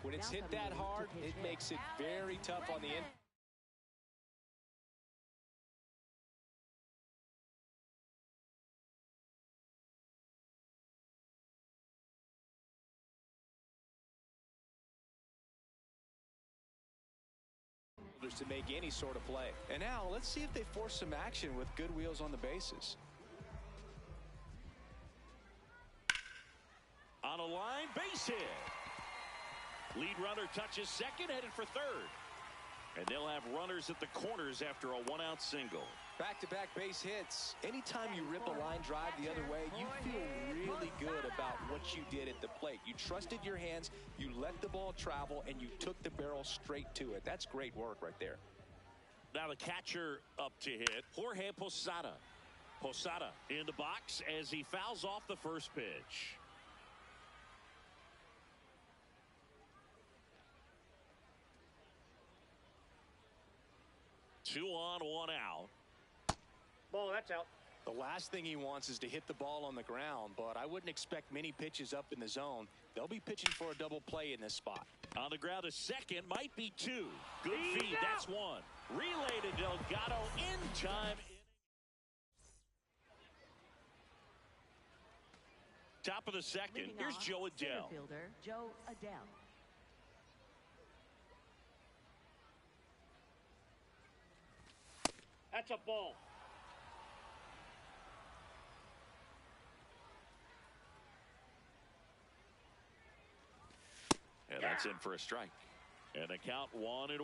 When it's hit that hard, it makes it very tough on the end. To make any sort of play. And now let's see if they force some action with good wheels on the bases. On a line, base hit. Lead runner touches second, headed for third. And they'll have runners at the corners after a one-out single. Back-to-back base hits. Anytime you rip a line drive the other way, you feel really good about what you did at the plate. You trusted your hands, you let the ball travel, and you took the barrel straight to it. That's great work right there. Now the catcher up to hit, Jorge Posada. Posada in the box as he fouls off the first pitch. Two on, one out. Ball, that's out. The last thing he wants is to hit the ball on the ground, but I wouldn't expect many pitches up in the zone. They'll be pitching for a double play in this spot. On the ground, a second, might be two. Good feed, that's one. Relay to Delgado in time. Top of the second, here's Joe Adell. Fielder Joe Adell. That's a ball. And that's in for a strike. And a count 1-1.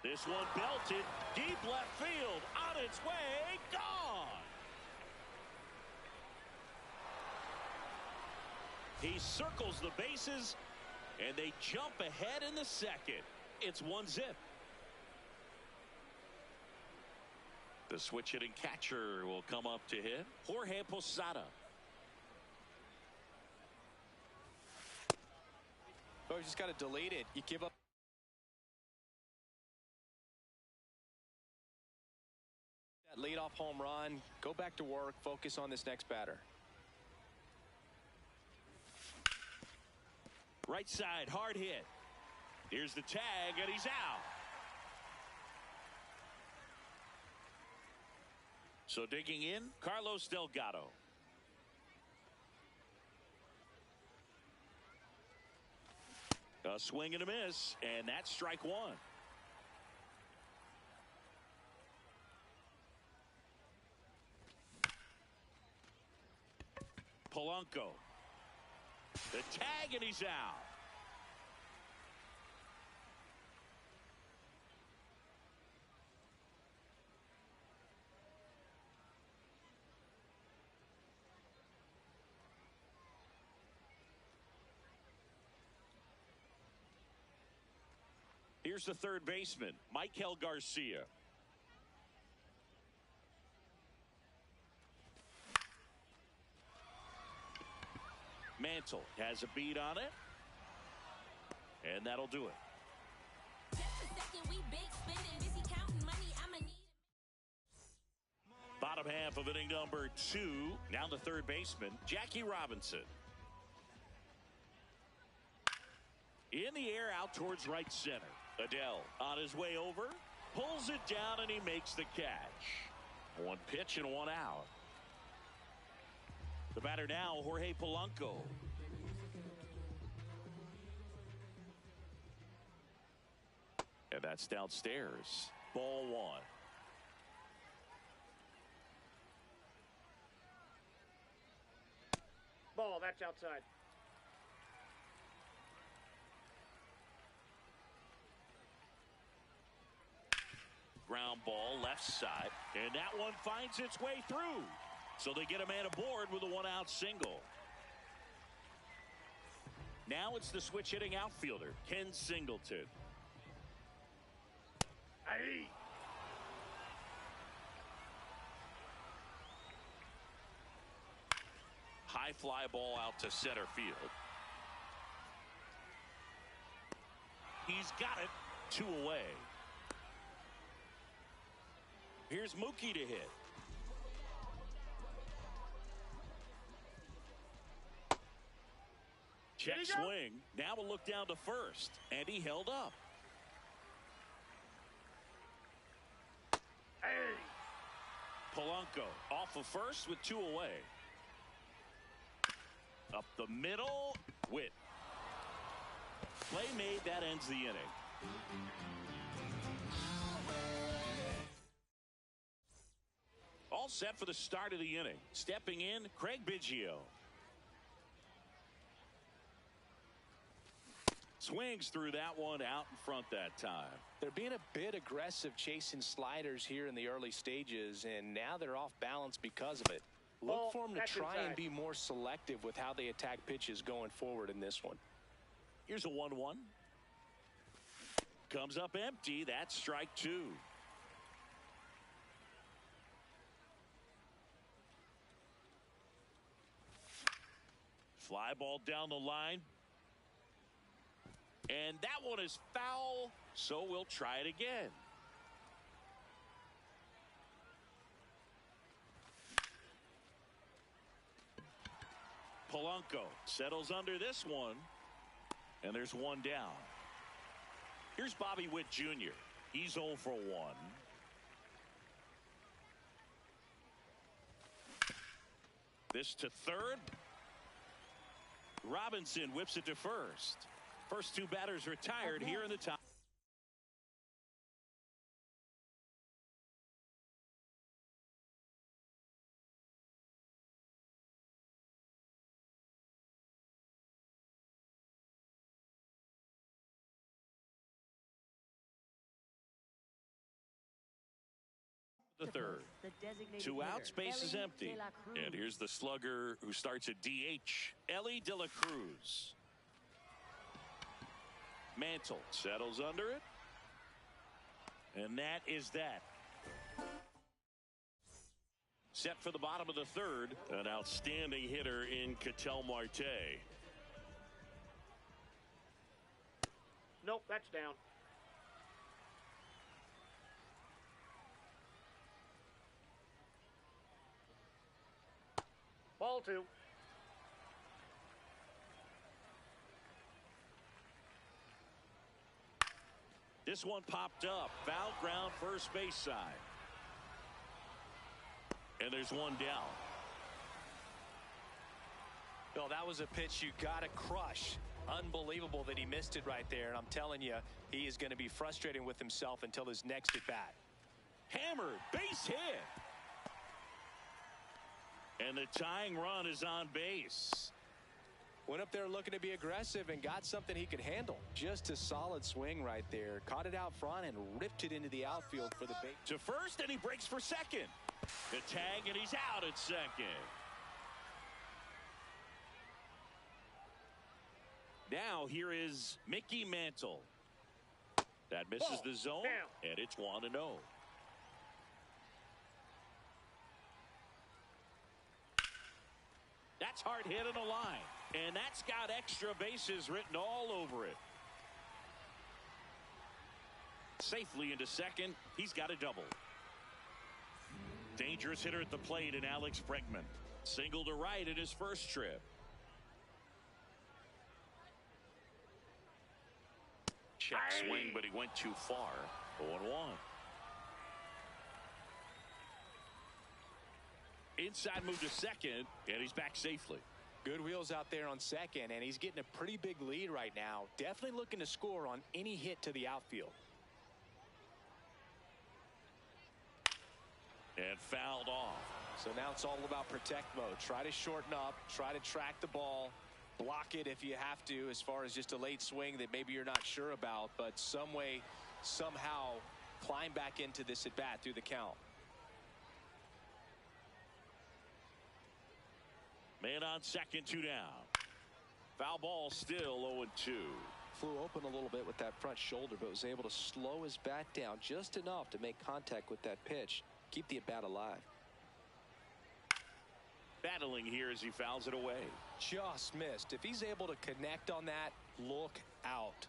This one belted deep left field, on its way, gone. He circles the bases, and they jump ahead in the second. It's 1-0. The switch hitting catcher will come up to hit, Jorge Posada. Oh, you just got to delete it. You give up. That leadoff home run. Go back to work. Focus on this next batter. Right side, hard hit. Here's the tag, and he's out. So digging in, Carlos Delgado. A swing and a miss, and that's strike one. Polanco. The tag, and he's out. Here's the third baseman, Michael Garcia. Mantle has a beat on it, and that'll do it. Bottom half of inning number 2. Now the third baseman, Jackie Robinson. In the air, out towards right center. Adell on his way over, pulls it down, and he makes the catch. One pitch and one out. The batter now, Jorge Polanco. And that's downstairs. Ball one. Ball, that's outside. Ground ball left side, and that one finds its way through. So they get a man aboard with a one-out single. Now it's the switch hitting outfielder, Ken Singleton. Aye. High fly ball out to center field. He's got it, 2 away. Here's Mookie to hit. Check swing. Now we'll look down to first. And he held up. Hey. Polanco off of first with 2 away. Up the middle. Witt. Play made. That ends the inning. All set for the start of the inning. Stepping in, Craig Biggio. Swings through that one out in front that time. They're being a bit aggressive chasing sliders here in the early stages, and now they're off balance because of it. Look for them to try and be more selective with how they attack pitches going forward in this one. Here's a 1-1. Comes up empty. That's strike 2. Fly ball down the line. And that one is foul, so we'll try it again. Polanco settles under this one, and there's one down. Here's Bobby Witt Jr. He's 0 for 1. This to third. Robinson whips it to first. First 2 batters retired here in the top. The third. 2 outs, base is empty. And here's the slugger who starts at DH, Elly De La Cruz. Mantle settles under it. And that is that. Set for the bottom of the third. An outstanding hitter in Ketel Marte. Nope, that's down. Ball 2. This one popped up. Foul ground, first base side. And there's one down. Bill, that was a pitch you got to crush. Unbelievable that he missed it right there. And I'm telling you, he is going to be frustrating with himself until his next at bat. Hammered, base hit. And the tying run is on base. Went up there looking to be aggressive and got something he could handle. Just a solid swing right there. Caught it out front and ripped it into the outfield for the base. To first, and he breaks for second. The tag, and he's out at second. Now here is Mickey Mantle. That misses the zone, and it's 1-0. That's hard hit on the line. And that's got extra bases written all over it. Safely into second. He's got a double. Dangerous hitter at the plate in Alex Bregman. Single to right in his first trip. Check swing, but he went too far. 0-1. Inside move to second, and he's back safely. Good wheels out there on second, and he's getting a pretty big lead right now. Definitely looking to score on any hit to the outfield. And fouled off. So now it's all about protect mode. Try to shorten up, try to track the ball, block it if you have to, as far as just a late swing that maybe you're not sure about, but some way, somehow climb back into this at bat through the count. Man on second, 2 down. Foul ball, still 0-2. Flew open a little bit with that front shoulder, but was able to slow his bat down just enough to make contact with that pitch. Keep the at bat alive. Battling here as he fouls it away. Just missed. If he's able to connect on that, look out.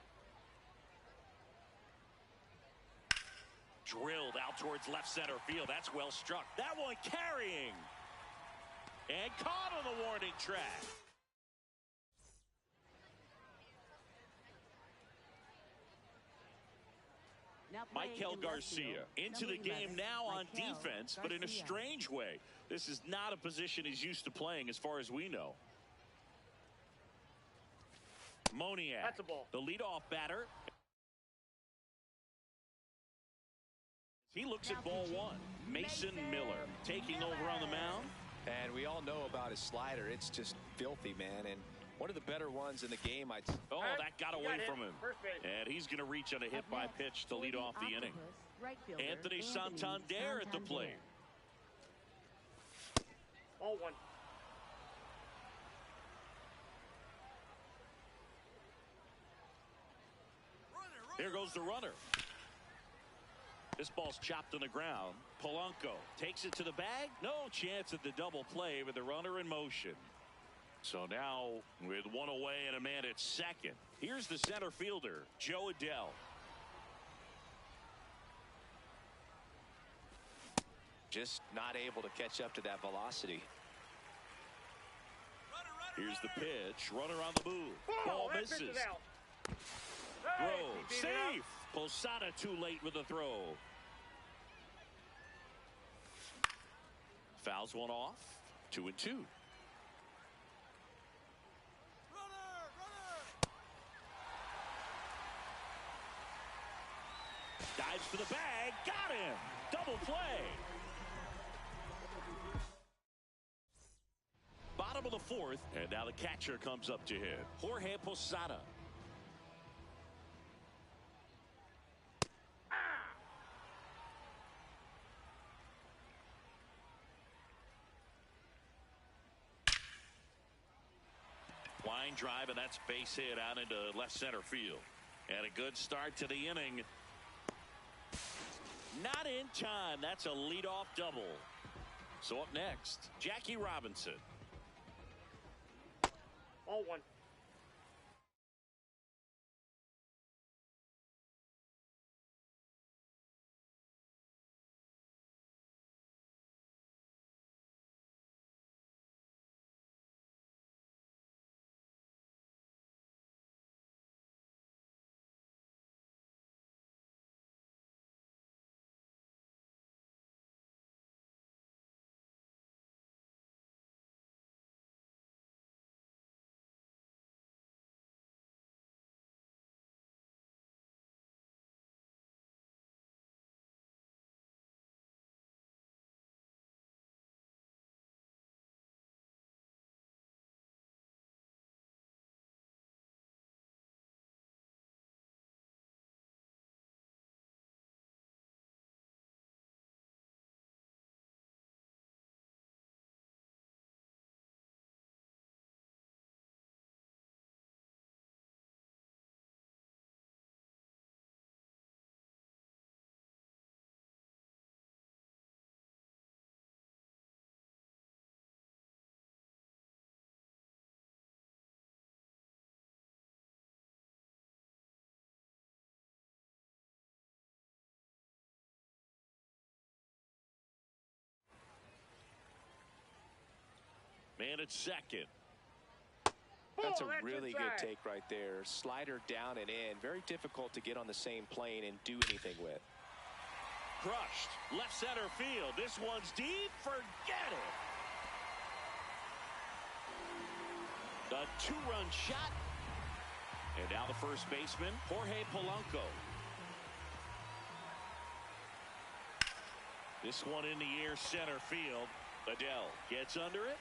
Drilled out towards left center field. That's well struck. That one carrying. And caught on the warning track. Michael Garcia into the game now on defense, but in a strange way. This is not a position he's used to playing as far as we know. Moniak, That's a ball. the leadoff batter. He looks at ball one. Mason Miller taking over on the mound. And we all know about his slider. It's just filthy, man. And one of the better ones in the game. Oh, that got away from him. First base. And he's going to reach on a hit by pitch to lead off the inning. Anthony Santander at the plate. All one. Here goes the runner. This ball's chopped on the ground. Polanco takes it to the bag. No chance at the double play with the runner in motion. So now with one away and a man at second, here's the center fielder, Jo Adell. Just not able to catch up to that velocity. Here's the pitch. Runner on the move. Ball that misses. pitch is out. Throw. He beat it up. Safe. Posada too late with the throw. Fouls one off. 2-2. Dives for the bag. Got him. Double play. Bottom of the fourth. And now the catcher comes up to hit. Jorge Posada. Line drive, and that's base hit out into left center field. And a good start to the inning. Not in time. That's a leadoff double. So up next, Jackie Robinson. All one. Man at second. That's a that's really good inside. take right there. Slider down and in. Very difficult to get on the same plane and do anything with. Crushed. Left center field. This one's deep. Forget it. The two-run shot. And now the first baseman, Jorge Polanco. This one in the air, center field. Adell gets under it.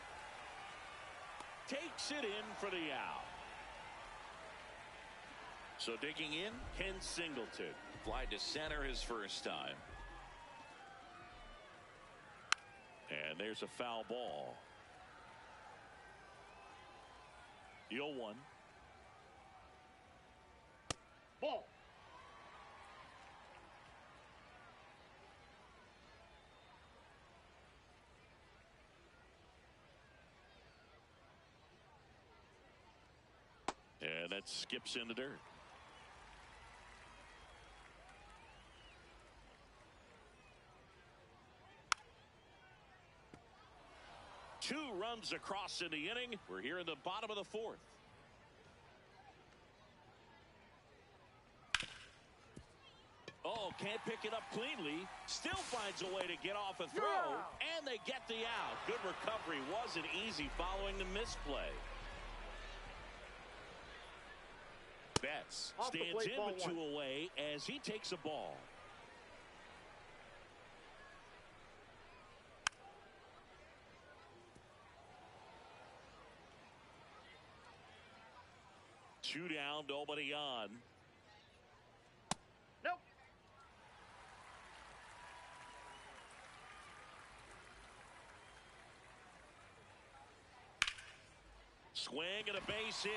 Takes it in for the out. So digging in, Ken Singleton. Fly to center his first time. And there's a foul ball. The 0-1. Ball. And that skips in the dirt. Two runs across in the inning. We're here in the bottom of the fourth. Oh, can't pick it up cleanly. Still finds a way to get off a throw, and they get the out. Good recovery. Wasn't easy following the misplay. Betts stands in with 2 away as he takes a ball. Two down, nobody on. Nope. Swing and a base hit.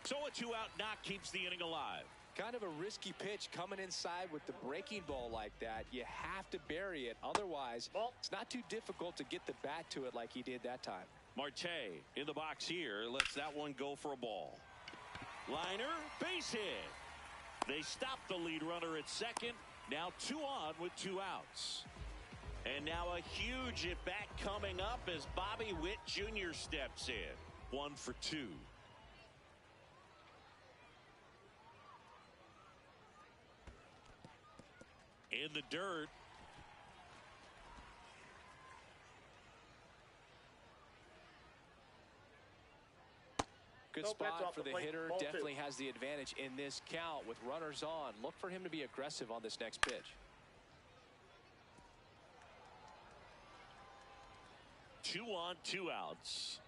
So a 2-out knock keeps the inning alive. Kind of a risky pitch coming inside with the breaking ball like that. You have to bury it. Otherwise, it's not too difficult to get the bat to it like he did that time. Marte in the box here. Lets that one go for a ball. Liner, base hit. They stop the lead runner at second. Now 2 on with 2 outs. And now a huge at-bat coming up as Bobby Witt Jr. steps in. 1 for 2. In the dirt. Good spot for the hitter. Definitely has the advantage in this count with runners on. Look for him to be aggressive on this next pitch. 2 on, 2 outs.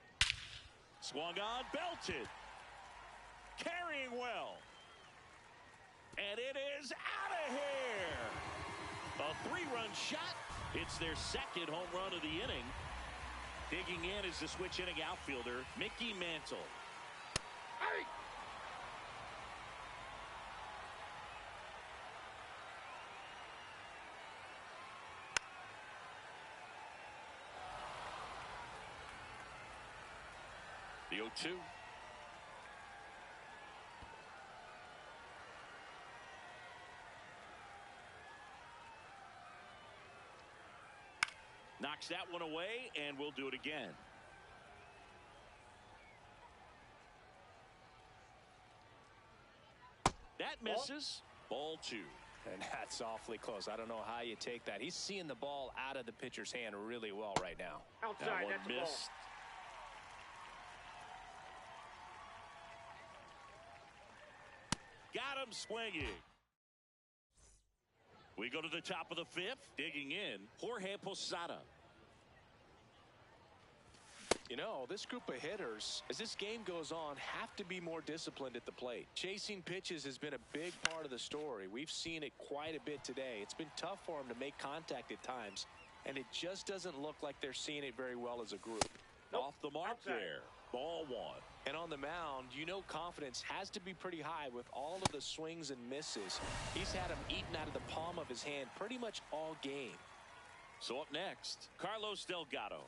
Swung on, belted. Carrying well. And it is out of here. A 3-run shot. It's their second home run of the inning. Digging in is the switch inning outfielder, Mickey Mantle. Hey! The 0-2. Knocks that one away, and we'll do it again. That misses. Ball 2. And that's awfully close. I don't know how you take that. He's seeing the ball out of the pitcher's hand really well right now. Outside, that one that's missed. Got him swinging. We go to the top of the 5th. Digging in, Jorge Posada. You know, this group of hitters, as this game goes on, have to be more disciplined at the plate. Chasing pitches has been a big part of the story. We've seen it quite a bit today. It's been tough for them to make contact at times, and it just doesn't look like they're seeing it very well as a group. Off the mark there. Ball 1. And on the mound, you know confidence has to be pretty high with all of the swings and misses. He's had them eaten out of the palm of his hand pretty much all game. So up next, Carlos Delgado.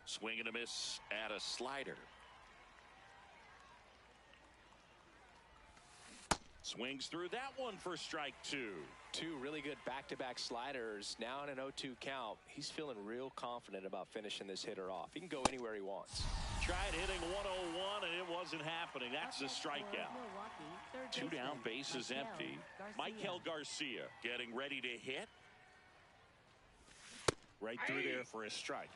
Swing and a miss at a slider. Swings through that one for strike 2. 2 really good back-to-back sliders. Now in an 0-2 count, he's feeling real confident about finishing this hitter off. He can go anywhere he wants. Tried hitting 101 and it wasn't happening. That's a strikeout. 2 down, bases empty. Michael Garcia getting ready to hit. Right through there for a strike.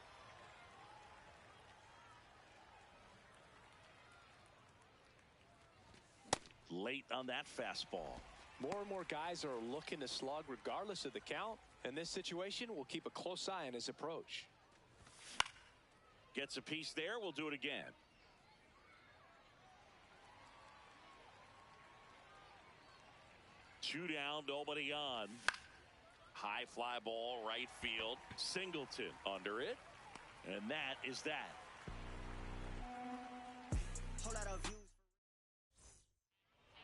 Late on that fastball. More and more guys are looking to slug regardless of the count. In this situation, we'll keep a close eye on his approach. Gets a piece there. We'll do it again. Two down, nobody on. High fly ball, right field. Singleton under it. And that is that.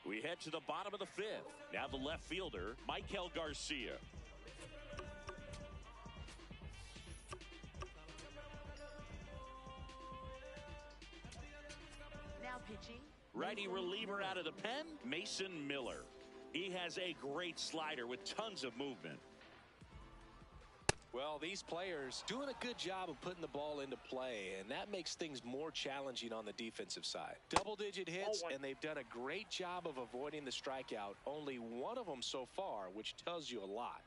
We head to the bottom of the 5th. Now the left fielder, Michael Garcia. Now pitching. Righty reliever out of the pen, Mason Miller. He has a great slider with tons of movement. Well, these players doing a good job of putting the ball into play, and that makes things more challenging on the defensive side. Double-digit hits, and they've done a great job of avoiding the strikeout. Only one of them so far, which tells you a lot.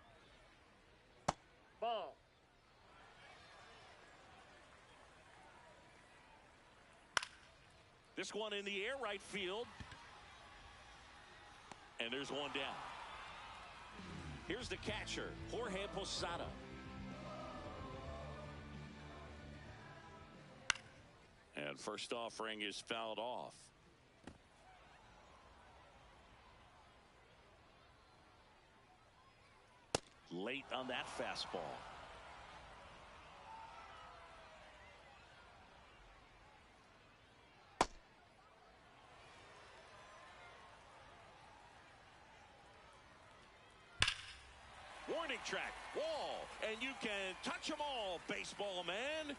Ball. This one in the air, right field. And there's one down. Here's the catcher, Jorge Posada. And first offering is fouled off. Late on that fastball. Warning track, wall, and you can touch them all, baseball man.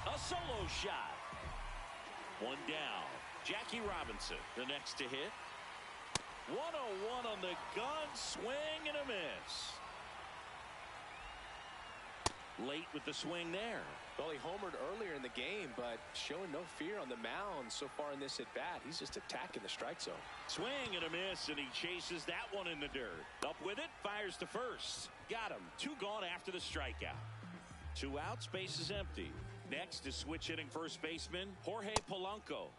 A solo shot. One down. Jackie Robinson, the next to hit. 101 on the gun, swing and a miss. Late with the swing there. Well, he homered earlier in the game, but showing no fear on the mound so far in this at-bat. He's just attacking the strike zone. Swing and a miss, and he chases that one in the dirt. Up with it, fires to first. Got him. 2 gone after the strikeout. 2 outs, base is empty. Next is switch hitting first baseman Jorge Polanco.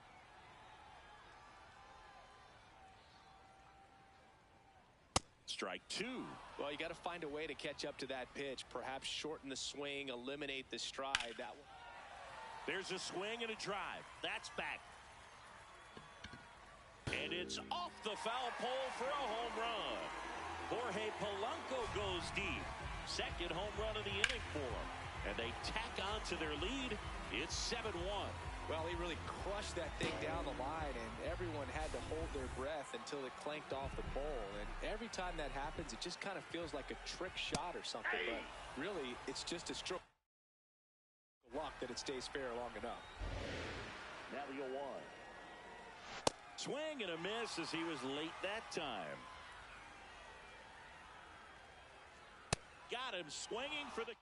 Strike 2. Well, you got to find a way to catch up to that pitch. Perhaps shorten the swing, eliminate the stride. That one. There's a swing and a drive. That's back. And it's off the foul pole for a home run. Jorge Polanco goes deep. Second home run of the inning for him. And they tack on to their lead. It's 7-1. Well, he really crushed that thing down the line, and everyone had to hold their breath until it clanked off the pole. And every time that happens, it just kind of feels like a trick shot or something. But really, it's just a stroke of luck that it stays fair long enough. Now the 0-1. Swing and a miss as he was late that time. Got him swinging for the catch.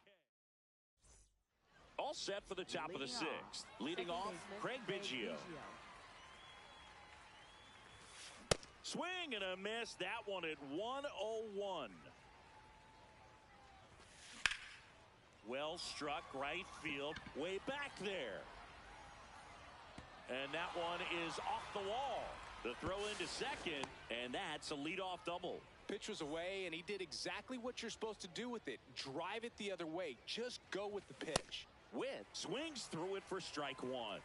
All set for the top of the 6th. Leading off, Craig Biggio. Swing and a miss. That one at 101. Well struck right field. Way back there. And that one is off the wall. The throw into second, and that's a leadoff double. Pitch was away, and he did exactly what you're supposed to do with it. Drive it the other way. Just go with the pitch. Witt swings through it for strike 1.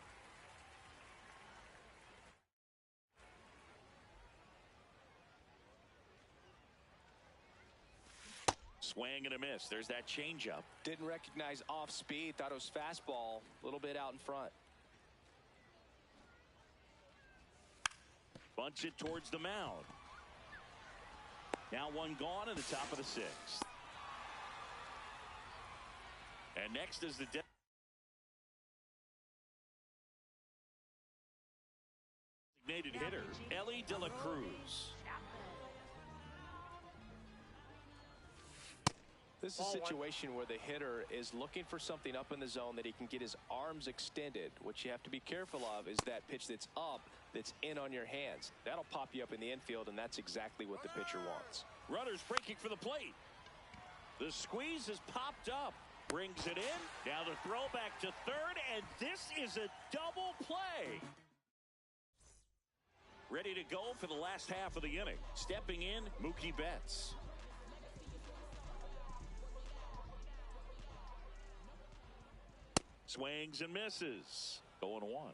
Swing and a miss. There's that changeup. Didn't recognize off speed. Thought it was fastball. A little bit out in front. Bunts it towards the mound. Now 1 gone in the top of the 6th. And next is the designated hitter, Elly De La Cruz. This is a situation where the hitter is looking for something up in the zone that he can get his arms extended. What you have to be careful of is that pitch that's up, that's in on your hands. That'll pop you up in the infield, and that's exactly what the pitcher wants. Runners breaking for the plate. The squeeze is popped up. Brings it in. Now the throw back to third, and this is a double play. Ready to go for the last half of the inning. Stepping in, Mookie Betts. Swings and misses. 0-1.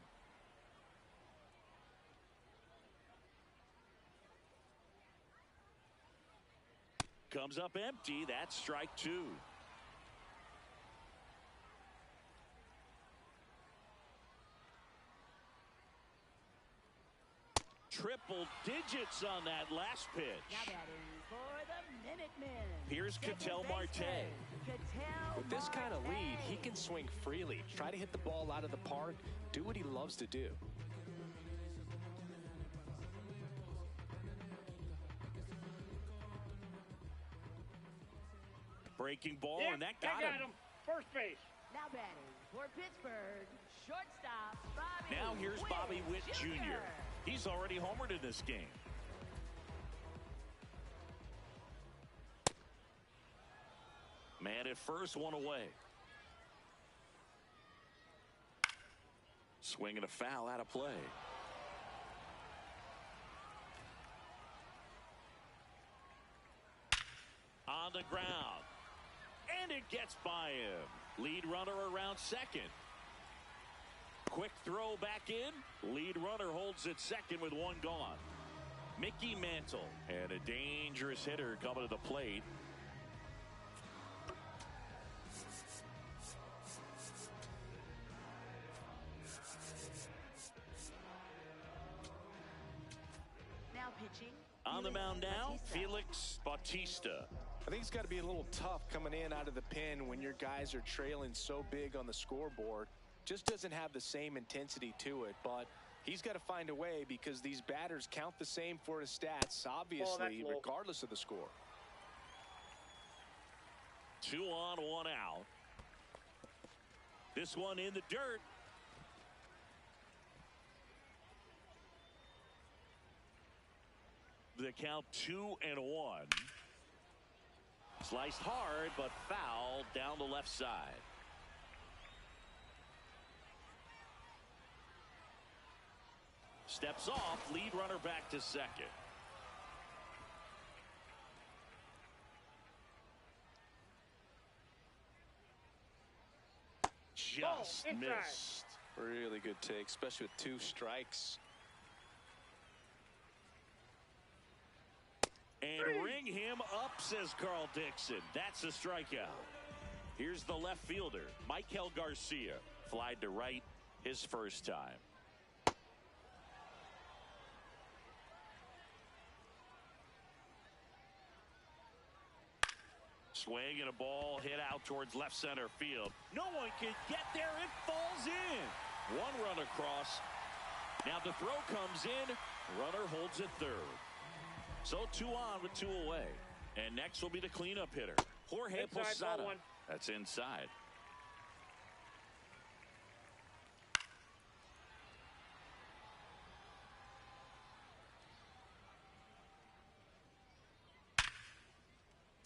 Comes up empty. That's strike 2. Triple digits on that last pitch. Now batting for the Minutemen. Here's Ketel Marte. With this kind of lead, he can swing freely. Try to hit the ball out of the park. Do what he loves to do. Breaking ball, Yep, and that I got got him. him. First base. Now batting for Pittsburgh, shortstop Bobby Now here's Bobby Witt Jr. He's already homered in this game. Man at first, one away. Swinging a foul out of play. On the ground. And it gets by him. Lead runner around second. Quick throw back in. Lead runner holds it second with one gone. Mickey Mantle. And a dangerous hitter coming to the plate. Now pitching. On the mound now, Bautista. Felix Bautista. I think it's got to be a little tough coming in out of the pen when your guys are trailing so big on the scoreboard. Just doesn't have the same intensity to it, but he's got to find a way because these batters count the same for his stats, obviously, regardless of the score. 2 on, 1 out. This one in the dirt. The count 2-1. Sliced hard, but foul down the left side. Steps off, lead runner back to second. Just missed. Really good take, especially with 2 strikes. And ring him up, says Carl Dixon. That's a strikeout. Here's the left fielder, Michael Garcia. Flied to right his first time. Swing and a ball hit out towards left center field. No one can get there. It falls in. 1 run across. Now the throw comes in. Runner holds it third. So 2 on with 2 away. And next will be the cleanup hitter, Jorge Posada. That's inside.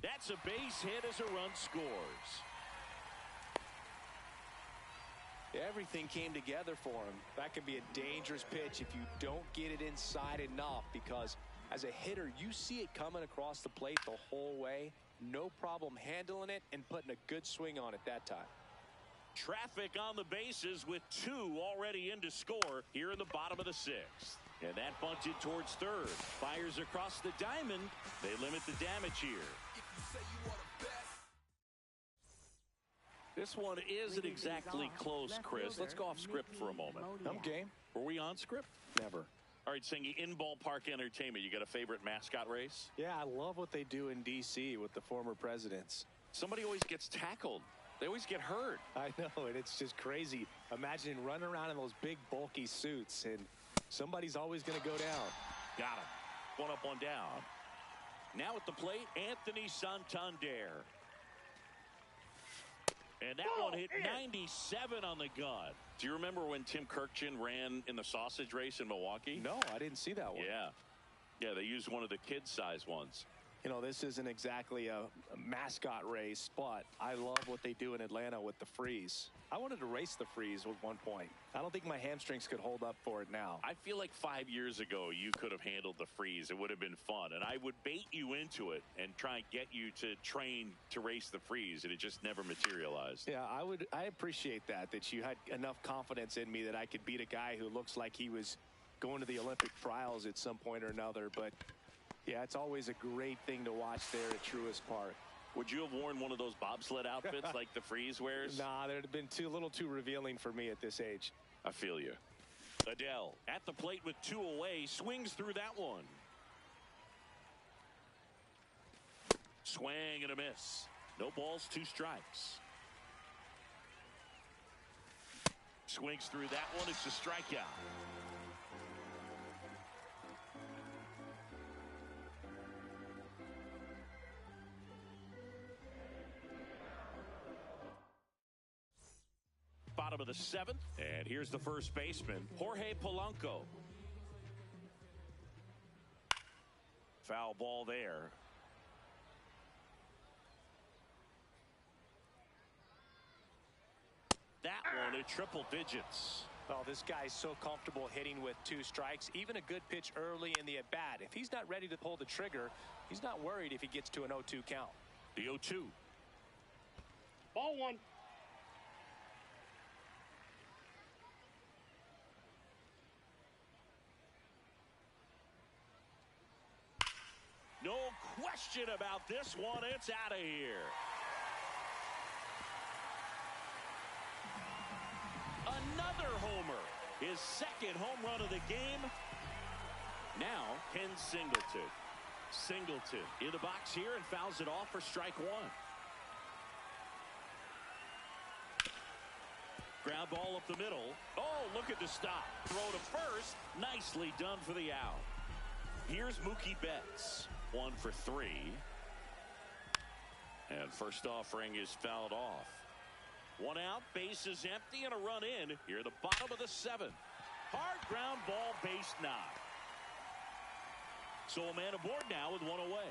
That's a base hit as a run scores. Everything came together for him. That could be a dangerous pitch if you don't get it inside enough, because as a hitter, you see it coming across the plate the whole way. No problem handling it and putting a good swing on it that time. Traffic on the bases with 2 already in to score here in the bottom of the 6th. And that bunted towards third. Fires across the diamond. They limit the damage here. This one isn't exactly close, Chris. Let's go off script for a moment. I'm game. Were we on script? Never. All right, Singy, in ballpark entertainment, you got a favorite mascot race? Yeah, I love what they do in D.C. with the former presidents. Somebody always gets tackled. They always get hurt. I know, and it's just crazy. Imagine running around in those big, bulky suits, and somebody's always going to go down. Got him. 1 up, 1 down. Now at the plate, Anthony Santander. And that one hit 97 on the gun. Do you remember when Tim Kirkjian ran in the sausage race in Milwaukee? No, I didn't see that one. Yeah, they used one of the kid-size ones. You know, this isn't exactly a mascot race, but I love what they do in Atlanta with the freeze. I wanted to race the freeze at one point. I don't think my hamstrings could hold up for it now. I feel like 5 years ago you could have handled the freeze. It would have been fun, and I would bait you into it and try and get you to train to race the freeze, and it just never materialized. Yeah, I appreciate that you had enough confidence in me that I could beat a guy who looks like he was going to the Olympic trials at some point or another. But yeah, it's always a great thing to watch there at Truist Park. Would you have worn one of those bobsled outfits like the freeze wears? Nah, they'd have been a little too revealing for me at this age. I feel you. Adele at the plate with 2 away, swings through that one. Swing and a miss. No balls, 2 strikes. Swings through that one. It's a strikeout. bottom of the 7th. And here's the first baseman, Jorge Polanco. Foul ball there. That one at triple digits. Well, this guy's so comfortable hitting with 2 strikes. Even a good pitch early in the at-bat. If he's not ready to pull the trigger, he's not worried if he gets to an 0-2 count. The 0-2. Ball 1. No question about this one. It's out of here. Another homer. His second home run of the game. Now, Ken Singleton. Singleton in the box here and fouls it off for strike 1. Ground ball up the middle. Oh, look at the stop. Throw to first. Nicely done for the out. Here's Mookie Betts. 1 for 3. And first offering is fouled off. 1 out, base is empty, and a run in here at the bottom of the 7th. Hard ground ball, base knock. So a man aboard now with 1 away.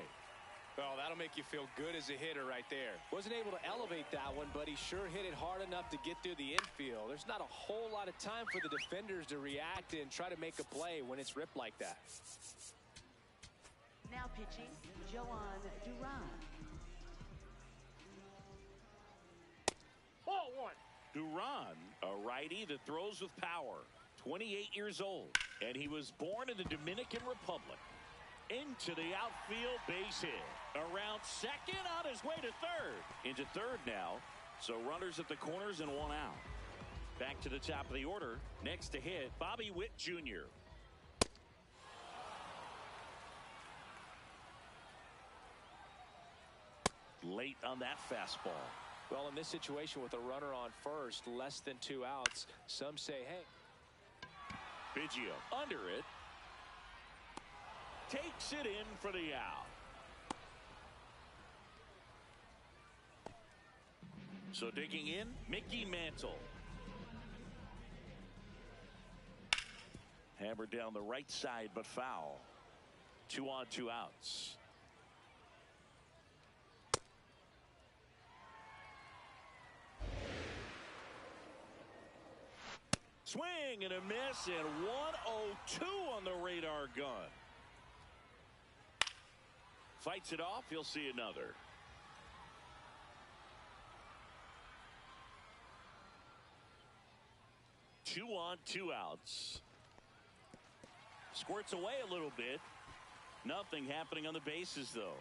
Well, that'll make you feel good as a hitter right there. Wasn't able to elevate that one, but he sure hit it hard enough to get through the infield. There's not a whole lot of time for the defenders to react and try to make a play when it's ripped like that. Now pitching, Joan Duran. Ball 1. Duran, a righty that throws with power. 28 years old, and he was born in the Dominican Republic. Into the outfield, base hit. Around second, on his way to third. Into third now, so runners at the corners and 1 out. Back to the top of the order. Next to hit, Bobby Witt Jr. Late on that fastball. Well, in this situation with a runner on first, less than 2 outs, some say, hey. Biggio under it. Takes it in for the out. So digging in, Mickey Mantle. Hammered down the right side, but foul. 2 on, 2 outs. Swing and a miss, and 1-0-2 on the radar gun. Fights it off, he'll see another. Two on, 2 outs. Squirts away a little bit. Nothing happening on the bases, though.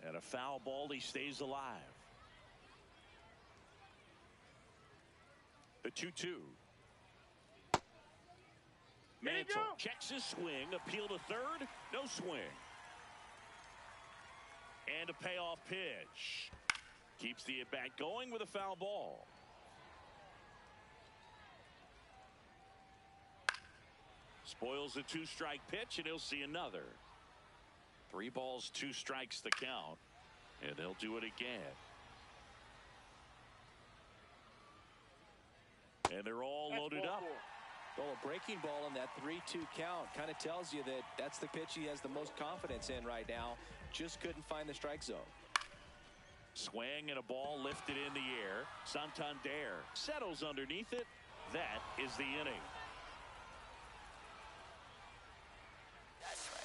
And a foul ball, he stays alive. The 2-2. Mantle checks his swing, appeal to third, no swing. And a payoff pitch. Keeps the at-bat going with a foul ball. Spoils a 2-strike pitch, and he'll see another. 3 balls, 2 strikes the count, and they'll do it again. And they're all loaded up. Well, a breaking ball in that 3-2 count kind of tells you that that's the pitch he has the most confidence in right now. Just couldn't find the strike zone. Swing and a ball lifted in the air. Santander settles underneath it. That is the inning. That's right.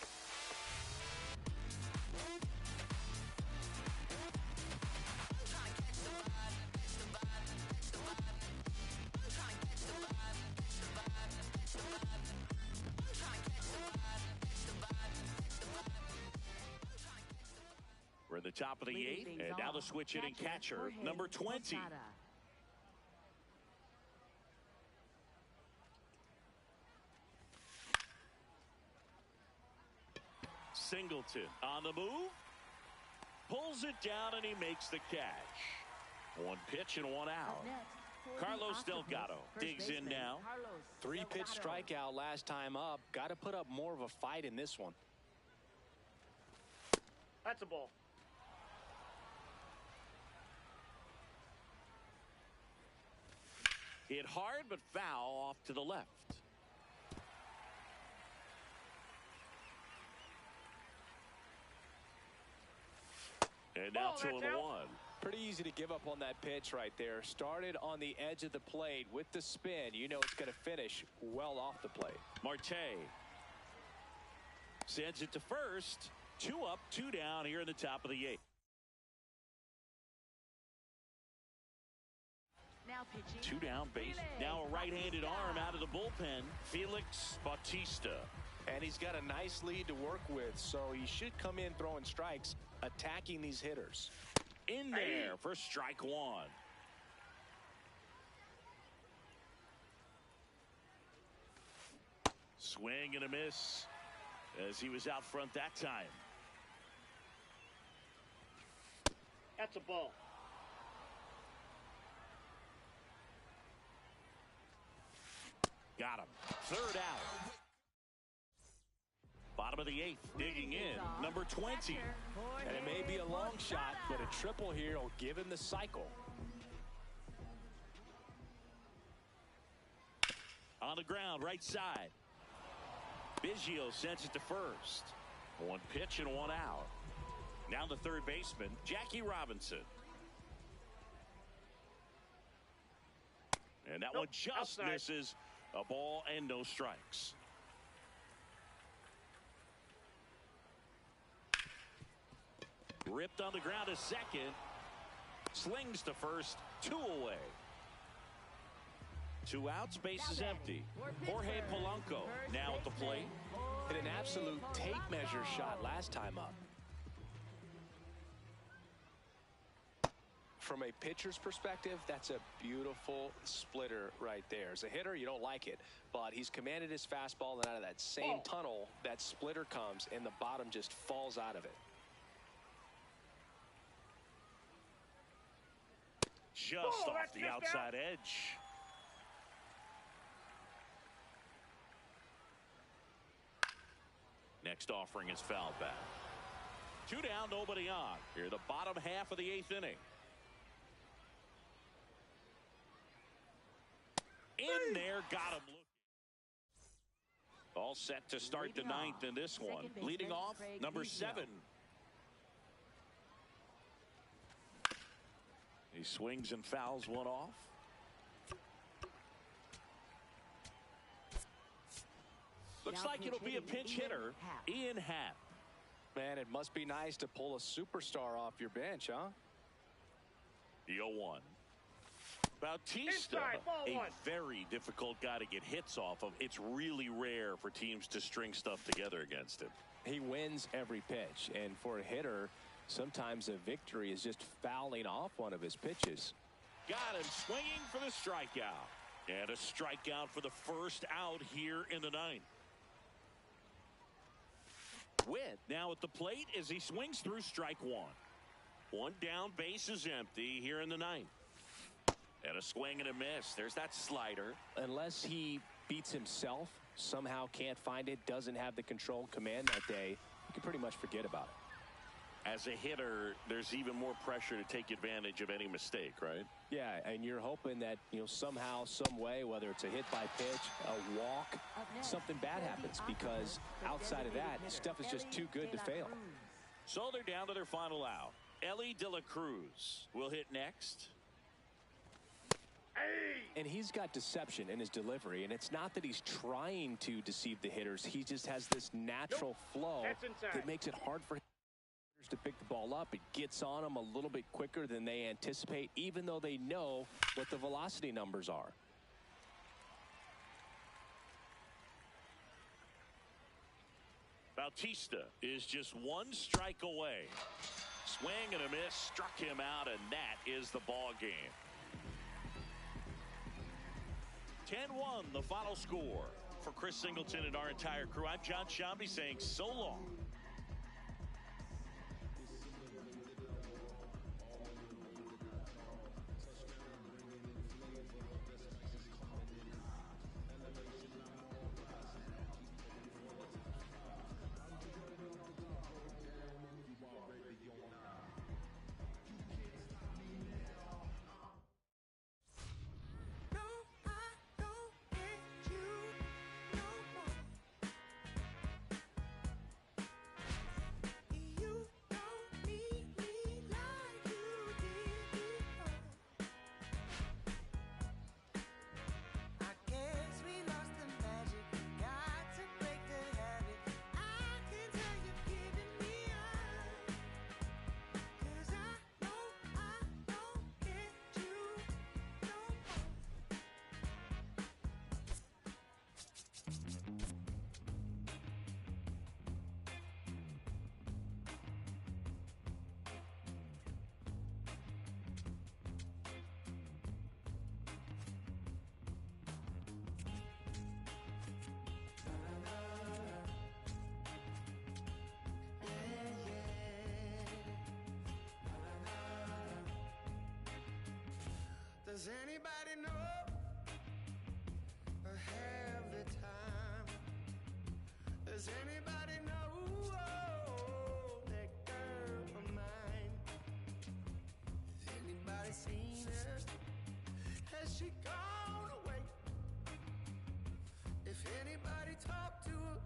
We're at the top of the 8th, and now the switch hitting catcher, number 20. Singleton on the move. Pulls it down, and he makes the catch. 1 pitch and 1 out. Carlos Delgado digs in now. 3-pitch strikeout last time up. Got to put up more of a fight in this one. That's a ball. Hit hard, but foul off to the left. And now 2-1. Pretty easy to give up on that pitch right there. Started on the edge of the plate with the spin. You know it's going to finish well off the plate. Marte sends it to first. 2 up, 2 down here in the top of the 8th. Now pitching. 2 down base. Now a right-handed arm out of the bullpen. Felix Bautista. And he's got a nice lead to work with, so he should come in throwing strikes, attacking these hitters. In there for strike 1. Swing and a miss as he was out front that time. That's a ball. Got him. 3rd out. Bottom of the 8th, digging in, number 20. And it may be a long shot, but a triple here will give him the cycle. On the ground, right side. Biggio sends it to first. 1 pitch and 1 out. Now the third baseman, Jackie Robinson. And that one just outside. misses. A ball and no strikes. Ripped on the ground to second. Slings to first. 2 away. 2 outs. Bases empty. Jorge Polanco now at the plate. Hit an absolute tape measure shot last time up. From a pitcher's perspective, that's a beautiful splitter right there. As a hitter, you don't like it, but he's commanded his fastball, and out of that same tunnel, that splitter comes, and the bottom just falls out of it. Just off the outside edge. Next offering is fouled back. 2 down, nobody on. Here, the bottom half of the 8th inning. In there, got him looking. All set to start the 9th in this one. Leading off, number 7. He swings and fouls one off. Looks like it'll be a pinch hitter, Ian Happ. Man, it must be nice to pull a superstar off your bench, huh? The 0-1. Bautista, a very difficult guy to get hits off of. It's really rare for teams to string stuff together against him. He wins every pitch, and for a hitter, sometimes a victory is just fouling off one of his pitches. Got him swinging for the strikeout. And a strikeout for the first out here in the 9th. Witt now at the plate as he swings through strike 1. 1 down, base is empty here in the 9th. And a swing and a miss. There's that slider. Unless he beats himself, somehow can't find it, doesn't have the control command that day, you can pretty much forget about it. As a hitter, there's even more pressure to take advantage of any mistake, right? Yeah, and you're hoping that, somehow, some way, whether it's a hit by pitch, a walk, something bad happens, because outside of that, stuff is just too good to fail. So they're down to their final out. Elly De La Cruz will hit next. And he's got deception in his delivery, and it's not that he's trying to deceive the hitters. He just has this natural flow that makes it hard for hitters to pick the ball up. It gets on them a little bit quicker than they anticipate, even though they know what the velocity numbers are. Bautista is just 1 strike away. Swing and a miss, struck him out, and that is the ball game. 10-1, the final score. For Chris Singleton and our entire crew, I'm John Shambi saying so long. Does anybody know or have the time? Does anybody know that girl of mine? Has anybody seen her? Has she gone away? If anybody talked to her,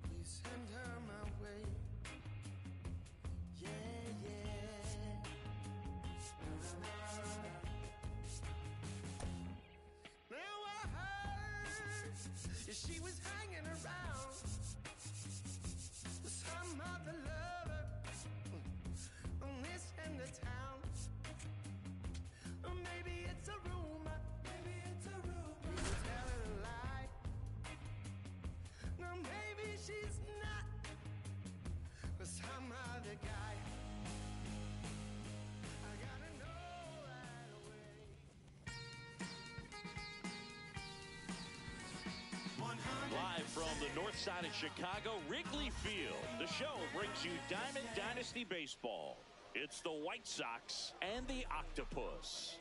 please send her my way. Yeah, yeah. Now I heard she was hanging around with some other lover on this end of town. Or maybe it's a rumor. Maybe it's a rumor. People tell her a lie. No, maybe she's not with some other guy. I gotta know right away. 100. Live from the north side of Chicago, Wrigley Field. The show brings you Diamond Dynasty Baseball. It's the White Sox and the Octopus.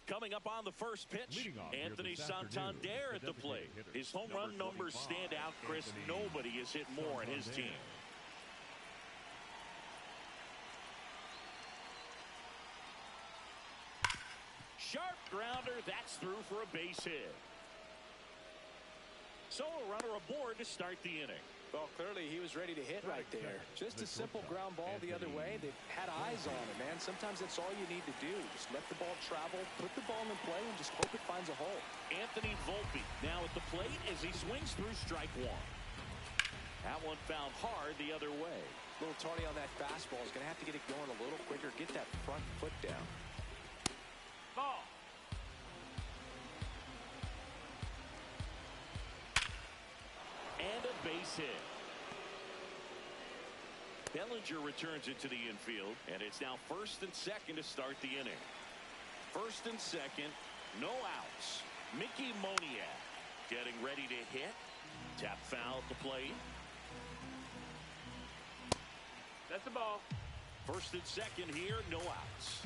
Coming up on the first pitch, Anthony Santander at the plate. His home run numbers stand out, Chris. Nobody has hit more in his team. Sharp grounder, that's through for a base hit. So a runner aboard to start the inning. Well, clearly he was ready to hit right there. Just a simple ground ball the other way. They've had eyes on it, man. Sometimes that's all you need to do. Just let the ball travel, put the ball in play, and just hope it finds a hole. Anthony Volpe now at the plate as he swings through strike one. That one found hard the other way. A little tardy on that fastball. Is going to have to get it going a little quicker. Get that front foot down. Ball. And a base hit. Bellinger returns it to the infield, and it's now first and second to start the inning. First and second, no outs. Mickey Moniak getting ready to hit. Tap foul at the plate. That's the ball. First and second here, no outs.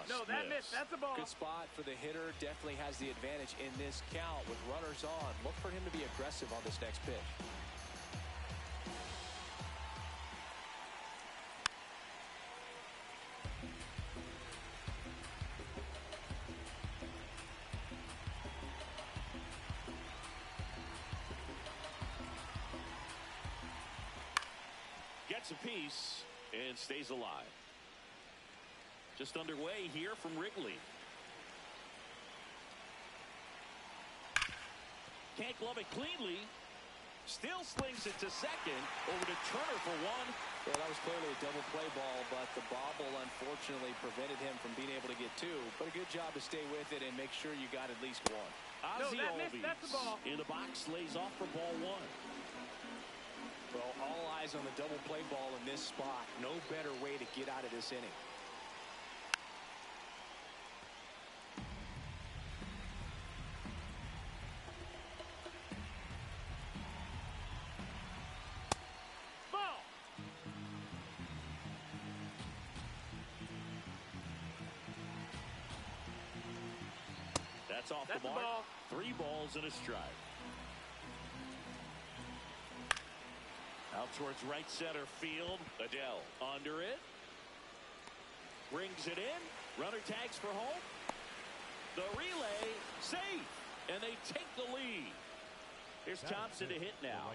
No, that missed. That's a ball. Good spot for the hitter. Definitely has the advantage in this count with runners on. Look for him to be aggressive on this next pitch. Gets a piece and stays alive. Just underway here from Wrigley. Can't glove it cleanly. Still slings it to second. Over to Turner for one. Well, that was clearly a double play ball, but the bobble unfortunately prevented him from being able to get two. But a good job to stay with it and make sure you got at least one. Ozzie that missed. That's the ball. in the box, lays off for ball one. Well, all eyes on the double play ball in this spot. No better way to get out of this inning. That's off the mark. Ball. 3 balls and a strike. Out towards right center field. Adele under it. Brings it in. Runner tags for home. The relay safe, and they take the lead. Here's Thompson to hit now.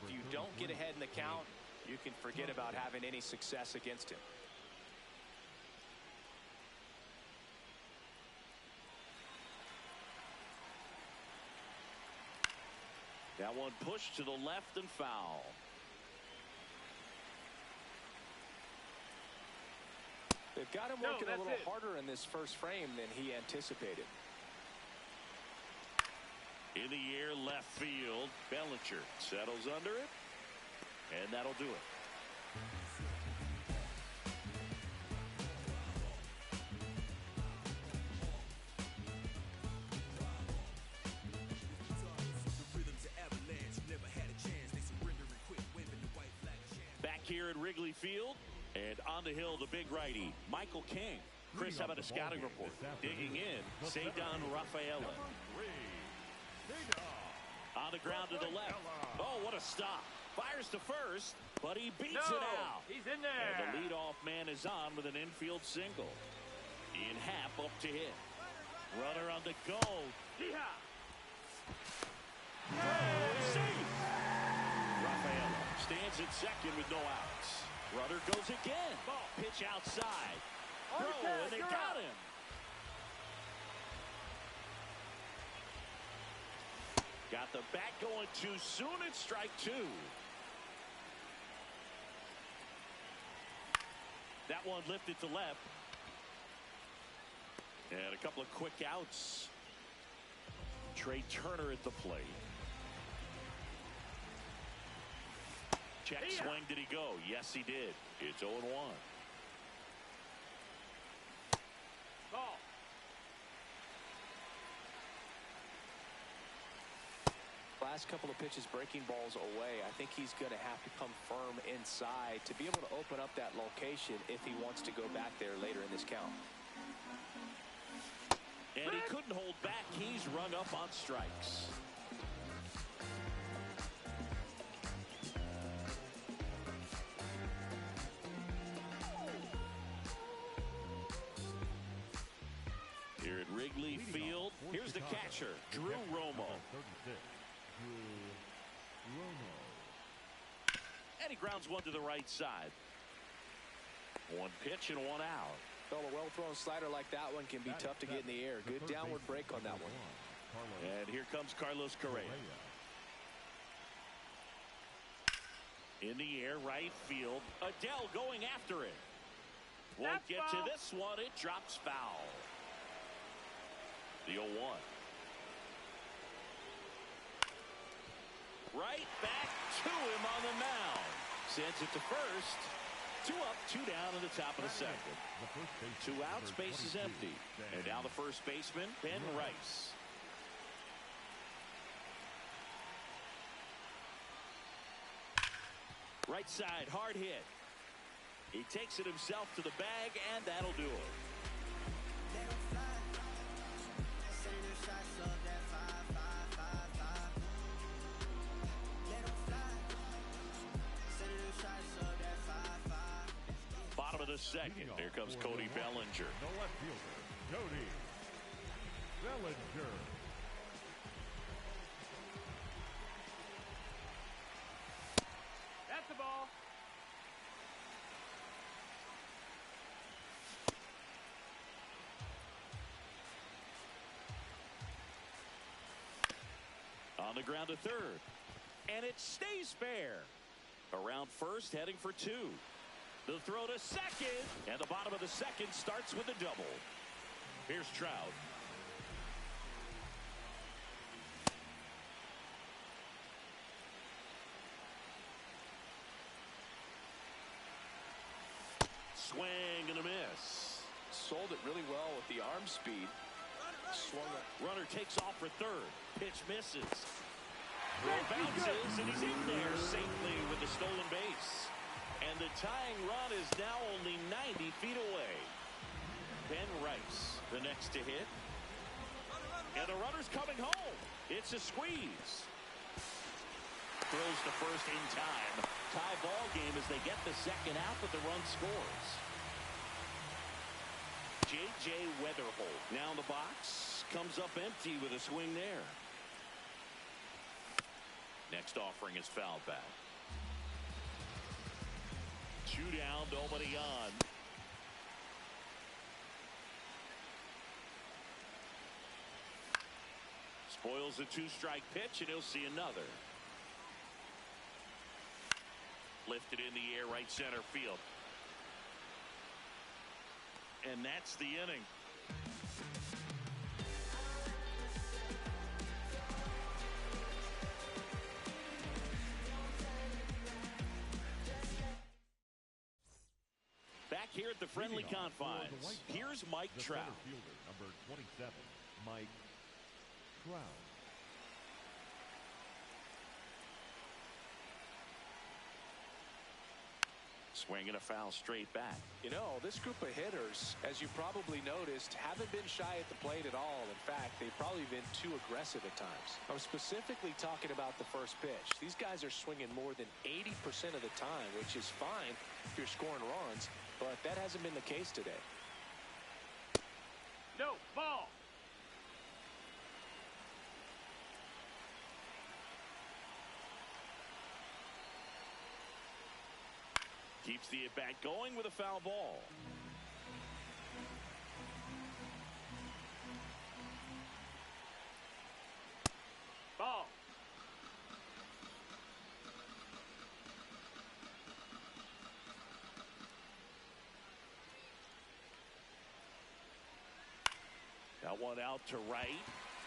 If you don't get ahead in the count, you can forget about having any success against him. That one pushed to the left and foul. They've got him working a little harder in this first frame than he anticipated. In the air, left field. Bellinger settles under it, and that'll do it. Back here at Wrigley Field, and on the hill, the big righty, Michael King. Chris, how about a scouting report? Digging in, Ceddanne Rafaela. On the ground to the left. Oh, what a stop. Fires to first, but he beats it out. He's in there. And the leadoff man is on with an infield single. Ian Happ up to hit. Runner on the go. Yeehaw. Safe. Rafaela stands at second with no outs. Runner goes again. Ball. Pitch outside. Throw, and they got him. Got the bat going too soon. It's strike two. That one lifted to left. And a couple of quick outs. Trey Turner at the plate. Check swing. Did he go? Yes, he did. It's 0-1. Ball. Last couple of pitches breaking balls away. I think he's going to have to come firm inside to be able to open up that location if he wants to go back there later in this count. And he couldn't hold back. He's rung up on strikes. Here at Wrigley Field, here's the catcher, Drew Romo. And he grounds one to the right side. One pitch and one out. Well, a well-thrown slider like that one can be tough to get in the air. Good downward break on that one. And here comes Carlos Correa. In the air, right field. Adele going after it. Won't get to this one. It drops foul. The 0-1. Right back to him on the mound. Sends it to first. 2 up, 2 down in the top of the second. 2 outs, base is empty. And now the first baseman, Ben Rice. Right side, hard hit. He takes it himself to the bag, and that'll do it. Bottom of the second. Here comes Cody Bellinger. The left fielder, Cody Bellinger. That's the ball. On the ground to third. And it stays fair. Around first, heading for 2. The throw to second. And the bottom of the second starts with a double. Here's Trout. Swing and a miss. Sold it really well with the arm speed. Swung up. Runner takes off for third. Pitch misses. Throw bounces, and he's in there safely with the stolen base. And the tying run is now only 90 feet away. Ben Rice, the next to hit. And the runner's coming home. It's a squeeze. Throws to first in time. Tie ball game as they get the second out, but the run scores. J.J. Weatherholt. Now in the box. Comes up empty with a swing there. Next offering is foul back. 2 down, nobody on. Spoils a 2-strike pitch, and he'll see another. Lifted in the air, right center field. And that's the inning. Back here at the friendly confines, here's Mike Trout. Fielder, number 27, Mike Trout. Swinging a foul straight back. You know, this group of hitters, as you probably noticed, haven't been shy at the plate at all. In fact, they've probably been too aggressive at times. I'm specifically talking about the first pitch. These guys are swinging more than 80% of the time, which is fine if you're scoring runs, but that hasn't been the case today. No, ball. Keeps the at-bat going with a foul ball. Ball. That one out to right.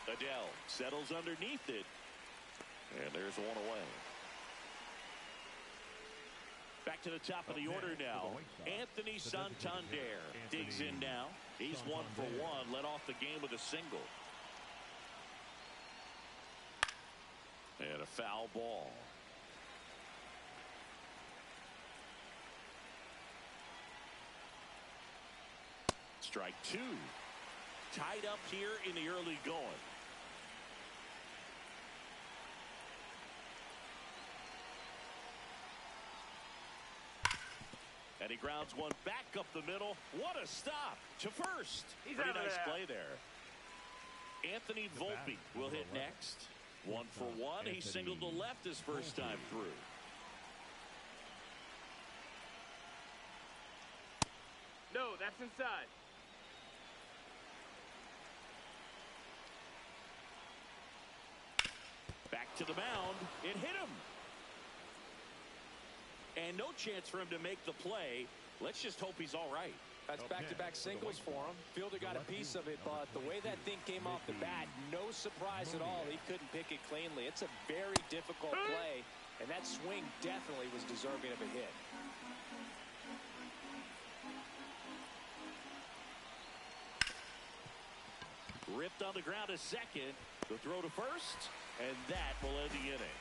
Adele settles underneath it. And there's one away. Back to the top of the order now. Anthony Santander digs in now. He's 1 for 1. Led off the game with a single. And a foul ball. Strike 2. Tied up here in the early going. And he grounds one back up the middle. What a stop to first. Pretty nice play there. Anthony Volpe will hit next. 1 for 1. He singled to left his first time through. No, that's inside. Back to the mound. It hit him. And no chance for him to make the play. Let's just hope he's all right. That's back-to-back singles for him. Fielder got a piece of it, but the way that thing came off the bat, no surprise at all. He couldn't pick it cleanly. It's a very difficult play, and that swing definitely was deserving of a hit. Ripped on the ground to second. The throw to first, and that will end the inning.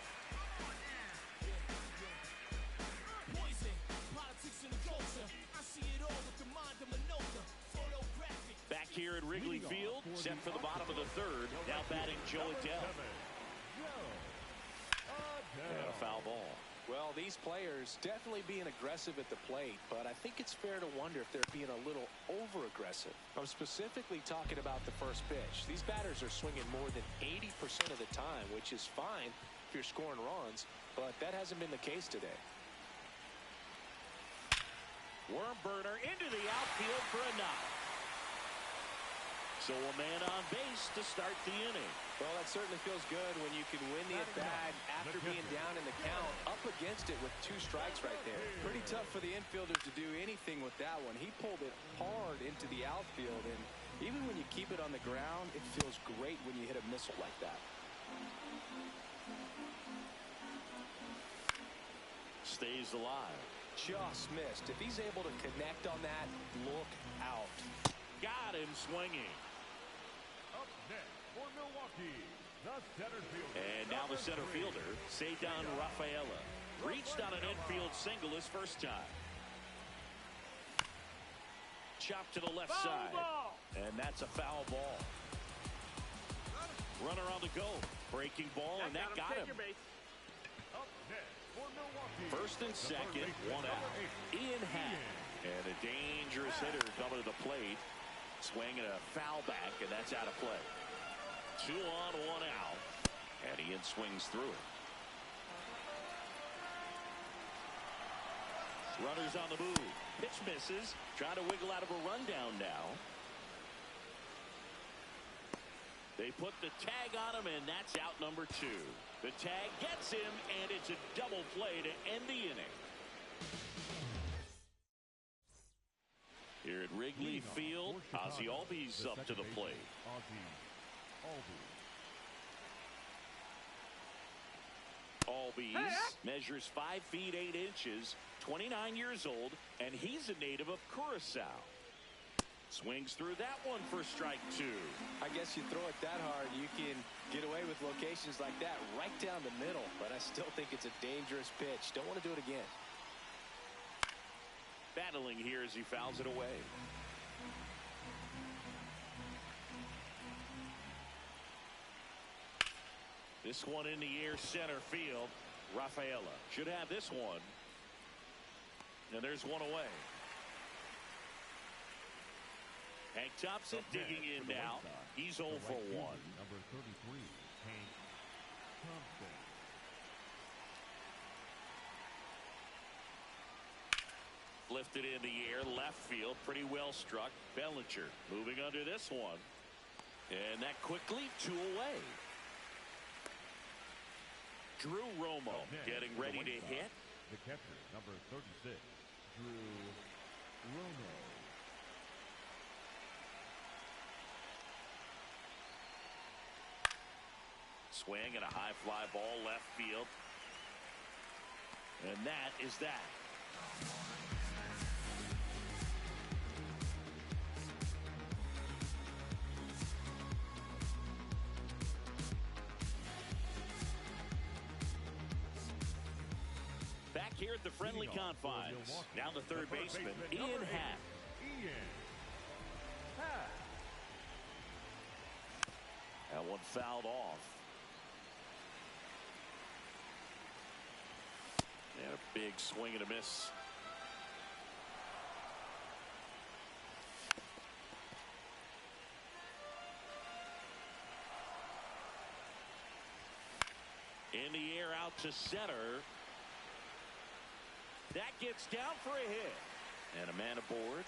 Back here at Wrigley Field, set for the bottom of the third. Now batting Joe Adele. And a foul ball. Well, these players definitely being aggressive at the plate, but I think it's fair to wonder if they're being a little over-aggressive. I'm specifically talking about the first pitch. These batters are swinging more than 80% of the time, which is fine if you're scoring runs, but that hasn't been the case today. Worm burner into the outfield for a knock. So a man on base to start the inning. Well, that certainly feels good when you can win the at-bat after being down in the count, up against it with 2 strikes right there. Pretty tough for the infielders to do anything with that one. He pulled it hard into the outfield, and even when you keep it on the ground, it feels great when you hit a missile like that. Stays alive. Just missed. If he's able to connect on that, look out. Got him swinging. Up next for Milwaukee, the center fielder. And now the center fielder, Ceddanne Rafaela. Reached on an infield single his first time. Chopped to the left side. And that's a foul ball. Runner on the go. Breaking ball, and that got him. Up next for Milwaukee. First and second, 1 out. Ian Happ. And a dangerous hitter coming to the plate. Swing and a foul back, and that's out of play. 2 on, 1 out. And Ian swings through it. Runners on the move. Pitch misses. Trying to wiggle out of a rundown now. They put the tag on him, and that's out number 2. The tag gets him, and it's a double play to end the inning. Here at Wrigley Field, Ozzie Albies up to the plate. Albies measures 5 feet 8 inches, 29 years old, and he's a native of Curacao. Swings through that one for strike 2. I guess you throw it that hard, you can get away with locations like that right down the middle, but I still think it's a dangerous pitch. Don't want to do it again. Battling here as he fouls it away. This one in the air, center field. Rafaela should have this one. And there's one away. Hank Thompson digging in now. He's 0 for 1. Number 33, Hank Thompson. Lifted in the air, left field, pretty well struck. Bellinger moving under this one. And that quickly 2 away. Drew Romo getting ready to hit. The catcher, number 36, Drew Romo. Swing and a high fly ball left field. And that is that. Back here at the friendly confines. Now the third baseman, Ian Happ. That one fouled off. And a big swing and a miss. In the air out to center. That gets down for a hit. And a man aboard.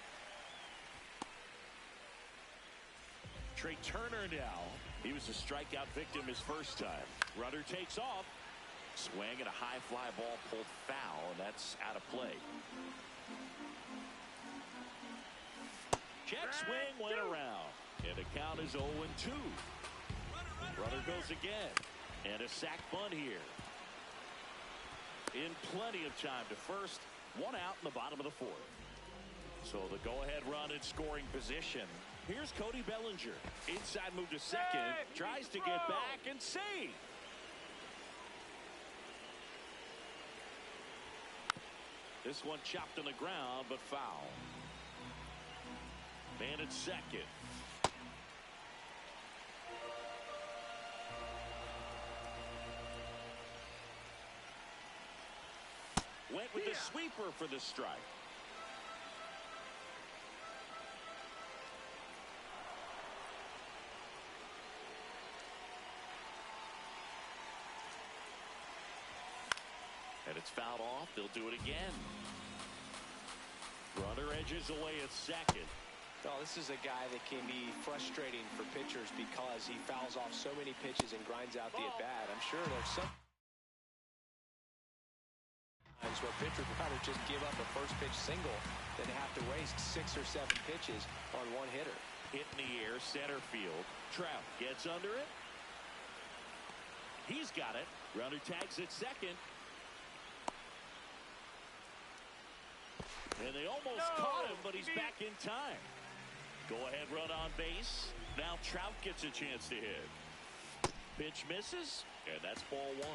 Trey Turner now. He was a strikeout victim his first time. Runner takes off. Swing and a high fly ball pulled foul, and that's out of play. Check swing went around, and the count is 0-2. Runner goes again, and a sac bunt here. In plenty of time to first, 1 out in the bottom of the 4th. So the go-ahead run in scoring position. Here's Cody Bellinger. Inside move to second, tries to get back and save. This one chopped on the ground, but foul. Man at second. Went with the sweeper for the strike. And it's fouled off. They'll do it again. Runner edges away at second. Oh, this is a guy that can be frustrating for pitchers because he fouls off so many pitches and grinds out the at-bat. I'm sure there's some times where pitchers would rather just give up a first pitch single than have to waste 6 or 7 pitches on one hitter. Hit in the air, center field. Trout gets under it. He's got it. Runner tags at second. And they almost caught him, but he's back in time. Go-ahead run on base. Now Trout gets a chance to hit. Pitch misses, and that's ball 1.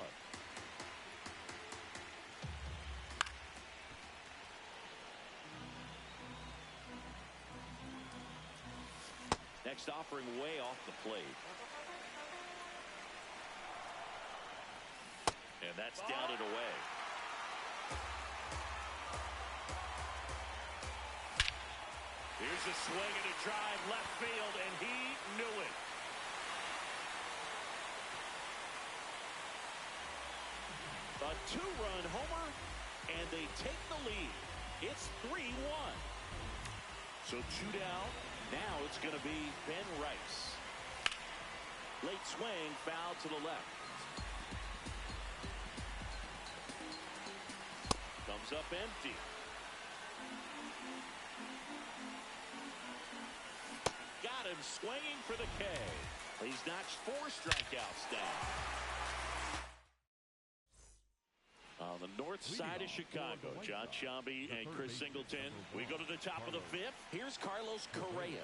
Next offering way off the plate. And that's down and away. Here's a swing and a drive left field, and he knew it. A two-run homer, and they take the lead. It's 3-1. So 2 down. Now it's going to be Ben Rice. Late swing, foul to the left. Comes up empty. Got him swinging for the K. He's notched 4 strikeouts down. On the north side of Chicago, John Sciambi and Chris Singleton. We go to the top of the 5th. Here's Carlos Correa.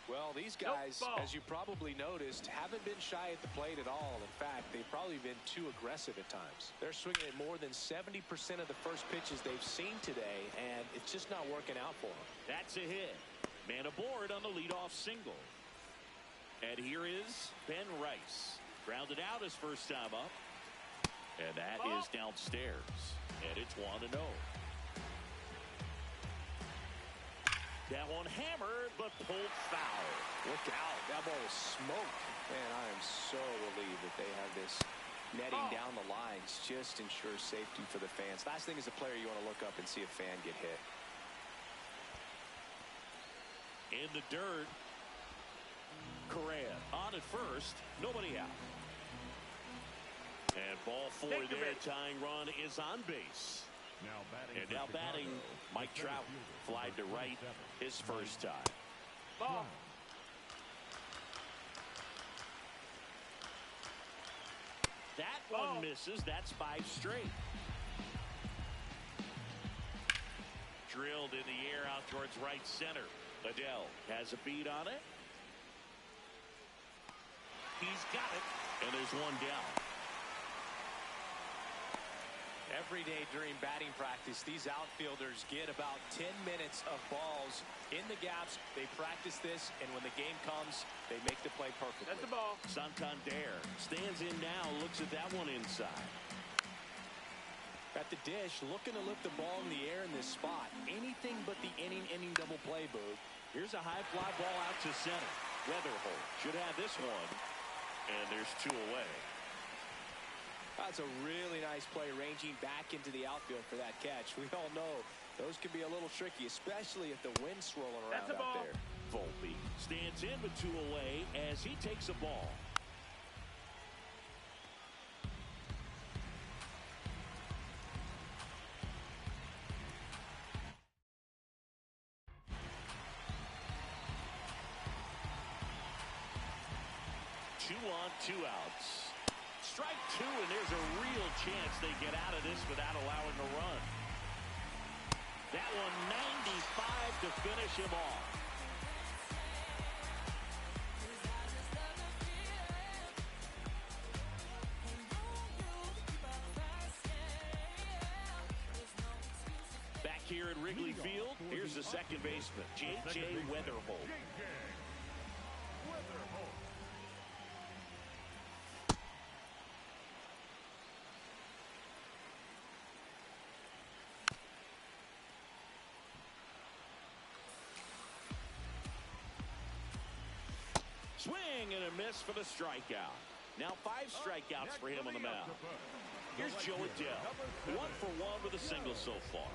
Well, these guys, as you probably noticed, haven't been shy at the plate at all. In fact, they've probably been too aggressive at times. They're swinging at more than 70% of the first pitches they've seen today, and it's just not working out for them. That's a hit. Man aboard on the leadoff single. And here is Ben Rice. Grounded out his first time up. And that is downstairs. And it's 1-0. That one hammered, but pulled foul. Look out. That ball was smoked. Man, I am so relieved that they have this netting down the lines. Just ensures safety for the fans. Last thing as a player, you want to look up and see a fan get hit. In the dirt. Correa on at first. Nobody out. And ball 4 there. Tying run is on base. And now batting, Mike Trout flied to right his first time. Ball. That one misses. That's 5 straight. Drilled in the air out towards right center. Adele has a beat on it. He's got it. And there's one down. Every day during batting practice, these outfielders get about 10 minutes of balls in the gaps. They practice this, and when the game comes, they make the play perfectly. That's the ball. Santander stands in now, looks at that one inside. At the dish, looking to lift the ball in the air in this spot. Anything but the inning double play, Boog. Here's a high fly ball out to center. Weatherholt should have this one. And there's 2 away. That's a really nice play, ranging back into the outfield for that catch. We all know those can be a little tricky, especially if the wind's swirling around out there. Volpe stands in with 2 away as he takes a ball. Two on, 2 outs. Strike 2, and there's a real chance they get out of this without allowing a run. That one 95 to finish him off. Back here at Wrigley Field, here's the second baseman, J.J. Weatherholt. Swing and a miss for the strikeout. Now 5 strikeouts for him on the mound. Here's Joe Adele. 1 for 1 with a single so far.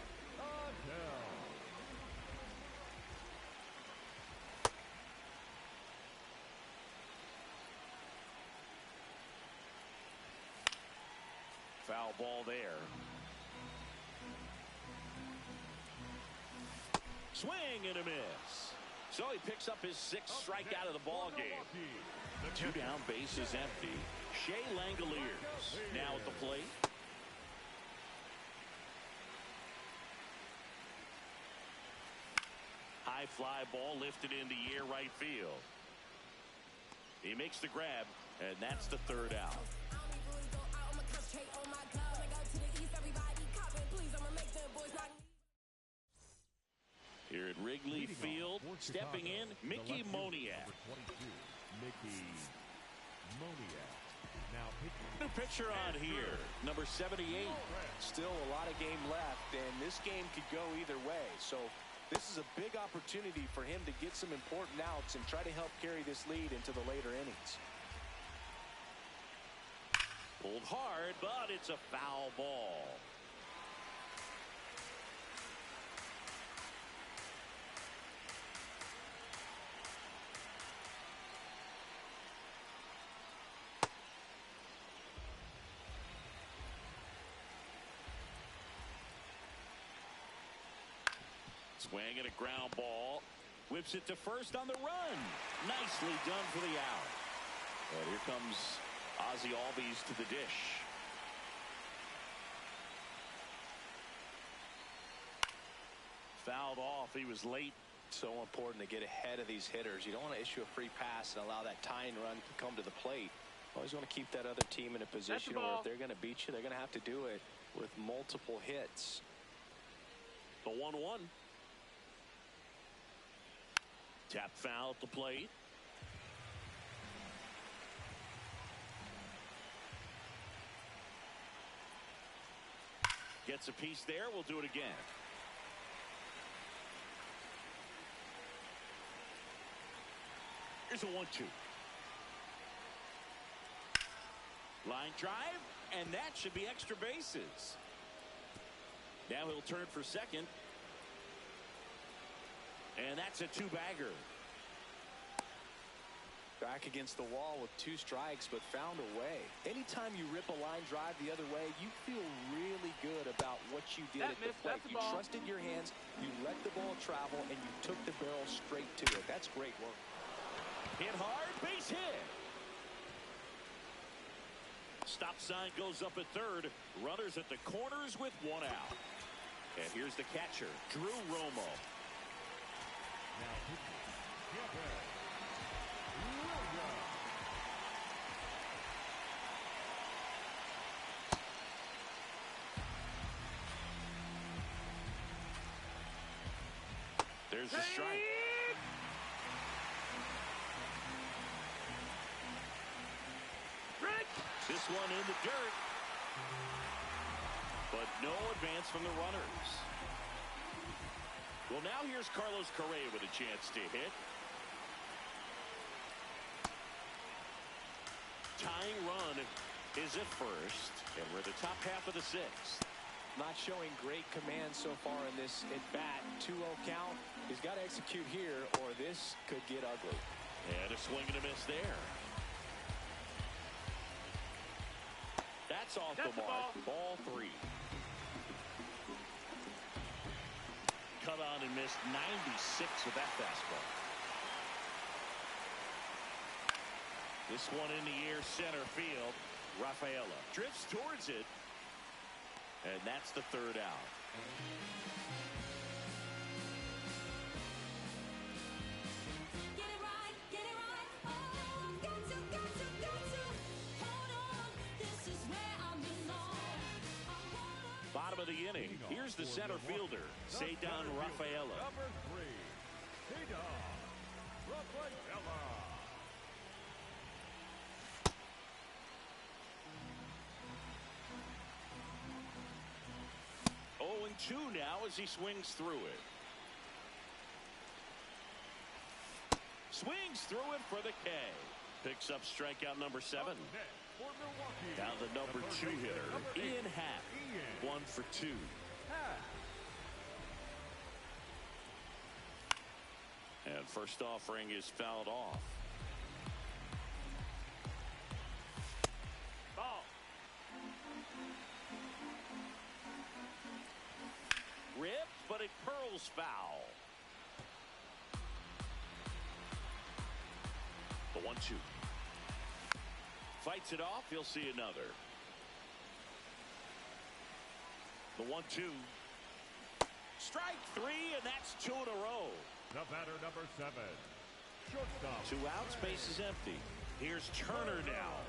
Foul ball there. Swing and a miss. So he picks up his 6th strikeout of the ball game. 2 down, base is empty. Shea Langoliers now at the plate. High fly ball lifted in the air right field. He makes the grab, and that's the 3rd out. Here at Wrigley Field, stepping in, Mickey Moniak. Mickey Moniak. Now pitching. pitcher on here, number 78. Still a lot of game left, and this game could go either way. So this is a big opportunity for him to get some important outs and try to help carry this lead into the later innings. Pulled hard, but it's a foul ball. Swing and a ground ball. Whips it to first on the run. Nicely done for the out. And here comes Ozzie Albies to the dish. Fouled off. He was late. So important to get ahead of these hitters. You don't want to issue a free pass and allow that tying run to come to the plate. Always want to keep that other team in a position where if they're going to beat you, they're going to have to do it with multiple hits. The 1-1. Tap foul at the plate. Gets a piece there. We'll do it again. Here's a 1-2. Line drive, and that should be extra bases. Now he'll turn for second. And that's a two-bagger. Back against the wall with 2 strikes, but found a way. Anytime you rip a line drive the other way, you feel really good about what you did at the plate. You trusted your hands, you let the ball travel, and you took the barrel straight to it. That's great work. Hit hard, base hit. Stop sign goes up at third. Runners at the corners with 1 out. And here's the catcher, Drew Romo. Now pitching, Campbell Williams. There's the strike. This one in the dirt. But no advance from the runners. Well, now here's Carlos Correa with a chance to hit. Tying run is at first, and we're the top half of the 6th. Not showing great command so far in this at-bat. 2-0 count. He's got to execute here, or this could get ugly. And a swing and a miss there. That's off the mark. Ball 3. Cut on and missed 96 with that fastball. This one in the air, center field. Rafaela drifts towards it. And that's the 3rd out. Bottom of the inning. Here's the center fielder, Ceddanne Rafaela. Number 3, Ceddanne Rafaela. 0-2 now as he swings through it. Swings through it for the K. Picks up strikeout number 7. For Milwaukee, Now the number 2 hitter, Ian Happ. 1 for 2. And first offering is fouled off. Ball. Ripped, but it curls foul. The 1-2. Fights it off. He'll see another. The 1-2. Strike 3, and that's 2 in a row. The batter, number 7, shortstop. 2 outs, base is empty. Here's Turner now.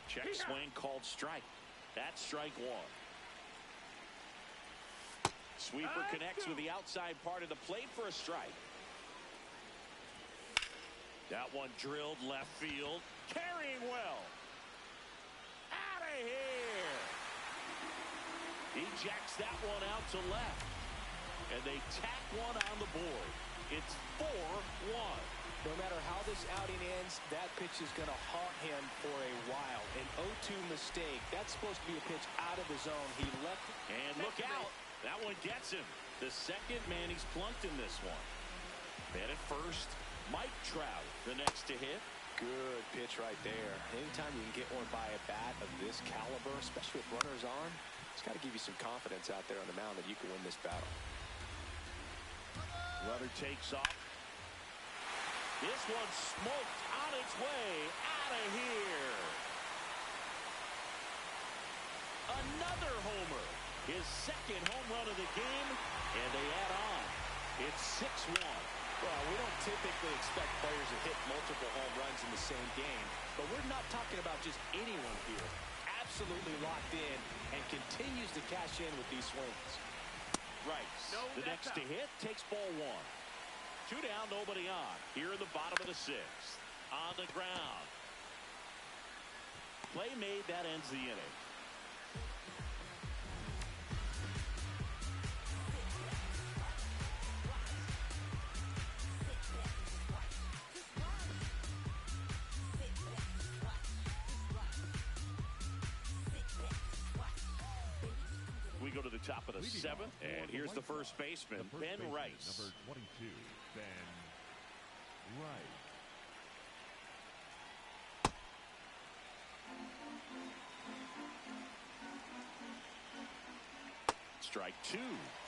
Check swing called strike. That's strike 1. Sweeper connects with the outside part of the plate for a strike. That one drilled left field. Carrying well. Out of here. He jacks that one out to left. And they tack one on the board. It's 4-1. No matter how this outing ends, that pitch is going to haunt him for a while. An 0-2 mistake. That's supposed to be a pitch out of the zone. He left it. And look out. That one gets him. The second man he's plunked in this one. Man at first, Mike Trout, the next to hit. Good pitch right there. Anytime you can get one by a bat of this caliber, especially with runners on, it's got to give you some confidence out there on the mound that you can win this battle. Runner takes off. This one smoked on its way out of here. Another homer. His second home run of the game, and they add on. It's 6-1. Well, we don't typically expect players to hit multiple home runs in the same game, but we're not talking about just anyone here. Absolutely locked in and continues to cash in with these swings. Rice, the next to hit, takes ball 1. 2 down, nobody on. Here in the bottom of the 6th. On the ground. Play made, that ends the inning. We go to the top of the 7th, and here's the first baseman, Ben Rice. Number 22, Ben Rice. Strike 2,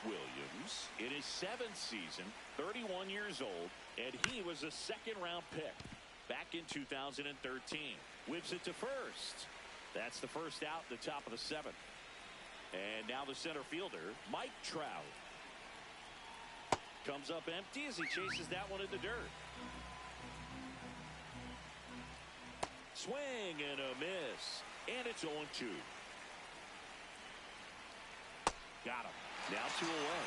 Williams. In his 7th season, 31 years old, and he was a second-round pick back in 2013. Whips it to first. That's the first out, the top of the 7th. And now the center fielder, Mike Trout. Comes up empty as he chases that one in the dirt. Swing and a miss. And it's 0-2. Got him. Now 2 away.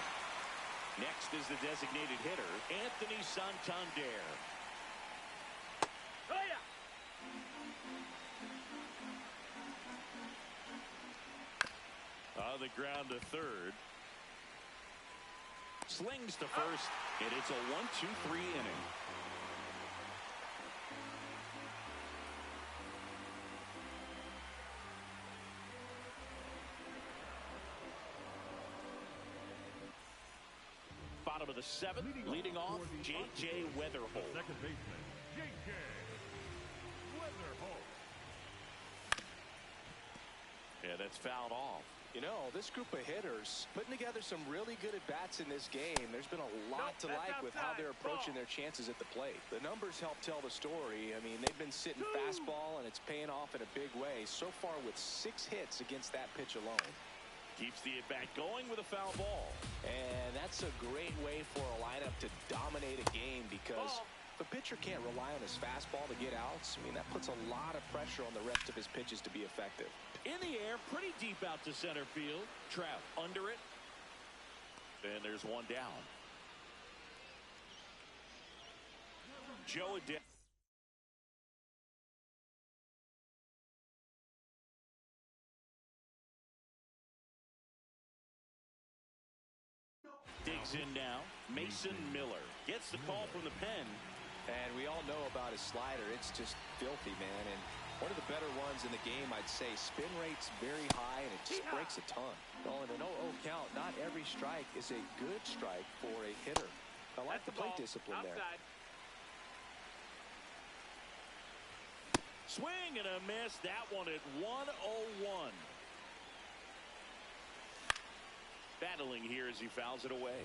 Next is the designated hitter, Anthony Santander. Oh, yeah. On the ground to third. Slings to first, and it's a 1-2-3 inning. Bottom of the 7th, leading off, J.J. Weatherholt. Second baseman, J.J. Weatherholt. Yeah, that's fouled off. You know, this group of hitters putting together some really good at-bats in this game. There's been a lot to like with how they're approaching their chances at the plate. The numbers help tell the story. I mean, they've been sitting fastball, and it's paying off in a big way. So far with 6 hits against that pitch alone. Keeps the at-bat going with a foul ball. And that's a great way for a lineup to dominate a game because the pitcher can't rely on his fastball to get outs. I mean, that puts a lot of pressure on the rest of his pitches to be effective. In the air, pretty deep out to center field. Trout under it. And there's one down. Joe Adele. Digs in now. Mason Miller gets the call from the pen. And we all know about his slider. It's just filthy, man. And one of the better ones in the game, I'd say. Spin rate's very high, and it just breaks a ton. Well, in an 0-0 count, not every strike is a good strike for a hitter. I like the plate discipline there. Swing and a miss. That one at 1-0-1. Battling here as he fouls it away.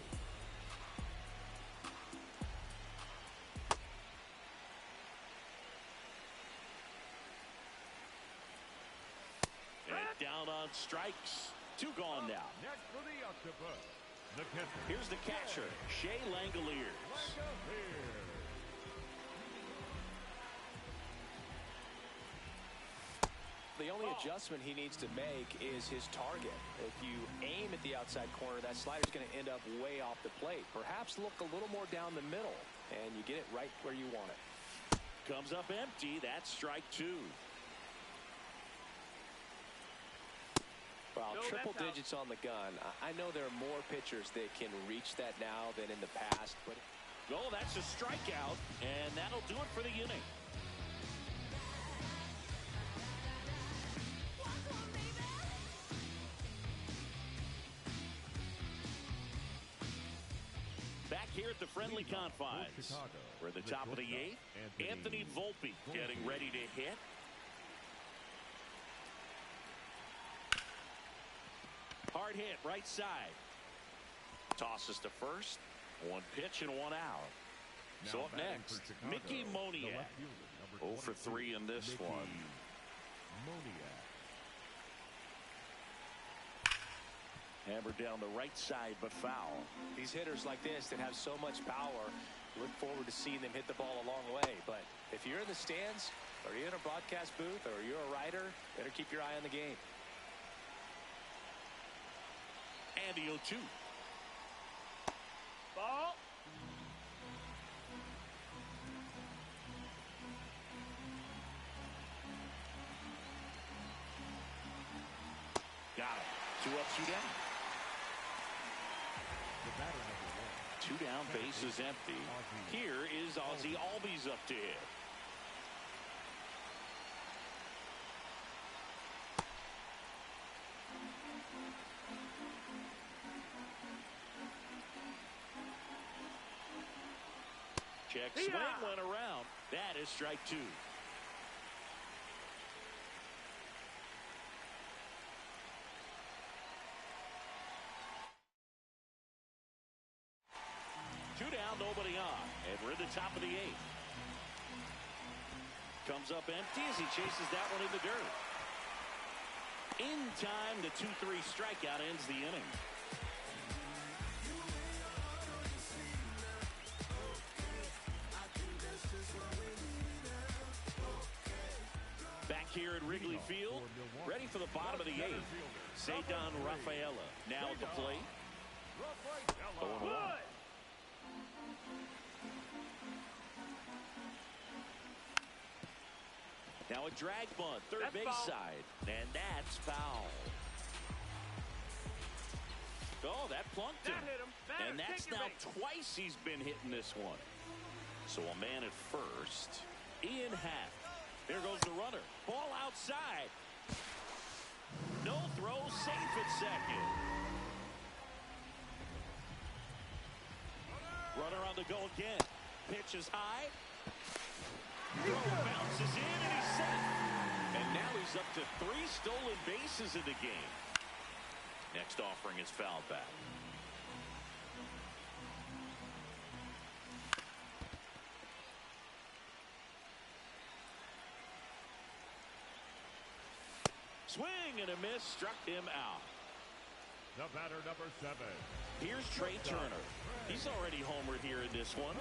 And down on strikes. 2 gone now. Next for the Octopus, the catcher. Here's the catcher, Shea Langoliers. The only adjustment he needs to make is his target. If you aim at the outside corner, that slider's going to end up way off the plate. Perhaps look a little more down the middle, and you get it right where you want it. comes up empty. That's strike two. Well, No, triple that's out. digits on the gun. I know there are more pitchers that can reach that now than in the past, but Oh, that's a strikeout, and that'll do it for the inning. Back here at the friendly confines. Chicago. We're at the top of the eighth. Anthony Volpe getting ready to hit. Hard hit, right side. Tosses to first. One pitch and one out. Now So up batting next, for Chicago, Mickey the Moniak. left fielder, 0 number for 3 in this Mickey one. Moniak. Hammered down the right side, but foul. these hitters like this that have so much power, look forward to seeing them hit the ball a long way. But if you're in the stands, or you're in a broadcast booth, or you're a writer, better keep your eye on the game. And the 0-2. Ball. Got him. 2 up, 2 down. The batter number 1. 2 down, base is empty. Here is Ozzie Albies up to hit. Check swing went around. That is strike 2. Two down, nobody on. And we're at the top of the eighth. Comes up empty as he chases that one in the dirt. In time, the 2-3 strikeout ends the inning. Back here at Wrigley Field, ready for the bottom of the eighth. Ceddanne Rafaela now at the plate. Rafaela. 0-1. Now a drag bunt, third That's base foul. side, and that's foul. Oh, that plunked him. That hit him. Batter, And that's take your now base. twice he's been hitting this one. So a man at first. Ian Happ. There goes the runner. Ball outside. No throw, safe at second. Runner on the go again. Pitch is high. Throw bounces in and he's set. And now he's up to 3 stolen bases in the game. Next offering is fouled back. Swing and a miss, struck him out. The batter number 7. Here's Trey Turner. He's already homered here in this one.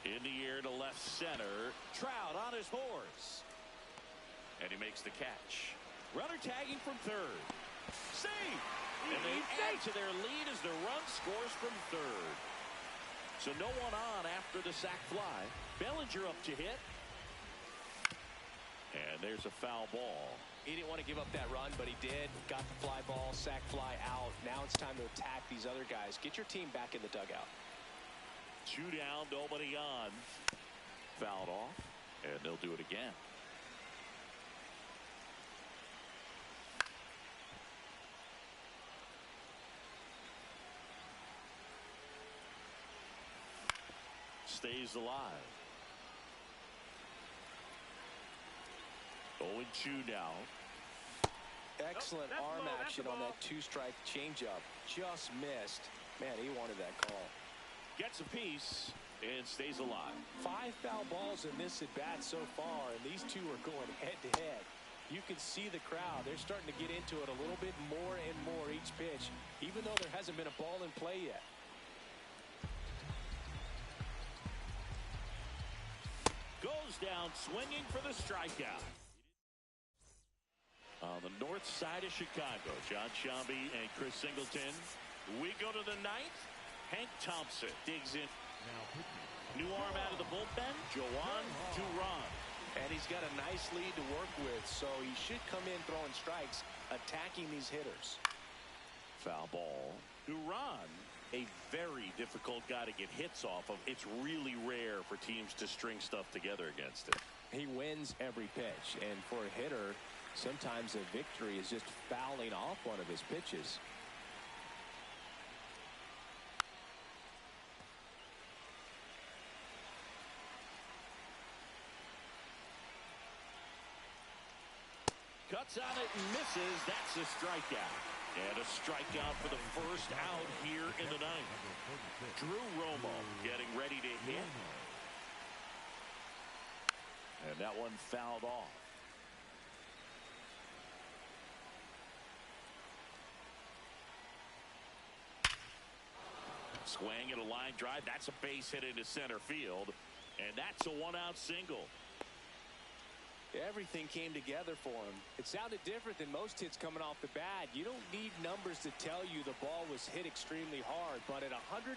In the air to left center. Trout on his horse. And he makes the catch. Runner tagging from third. Save! And they add to their lead as the run scores from third. So no one on after the sac fly. Bellinger up to hit. And there's a foul ball. He didn't want to give up that run, but he did. Got the fly ball, sac fly out. Now it's time to attack these other guys. Get your team back in the dugout. 2 down, nobody on. Fouled off, and they'll do it again. Stays alive. 0-2 now. Excellent That's arm the ball, that's action the on ball. that 2-strike changeup. Just missed. Man, he wanted that call. Gets a piece and stays alive. 5 foul balls in this at bat so far, and these two are going head to head. You can see the crowd. They're starting to get into it a little bit more and more each pitch, even though there hasn't been a ball in play yet. Goes down swinging for the strikeout. On the north side of Chicago, John Sciambi and Chris Singleton. We go to the ninth. Hank Thompson digs in. Now pitching New arm out of the bullpen, Jhoan Duran. And he's got a nice lead to work with, so he should come in throwing strikes, attacking these hitters. Foul ball. Duran, a very difficult guy to get hits off of. It's really rare for teams to string stuff together against him. He wins every pitch, and for a hitter, sometimes a victory is just fouling off one of his pitches. Cuts on it and misses. That's a strikeout. And a strikeout for the first out here in the ninth. Drew Romo getting ready to hit. And that one fouled off. Swing and a line drive. That's a base hit into center field. And that's a one-out single. Everything came together for him. It sounded different than most hits coming off the bat. You don't need numbers to tell you the ball was hit extremely hard, but at 115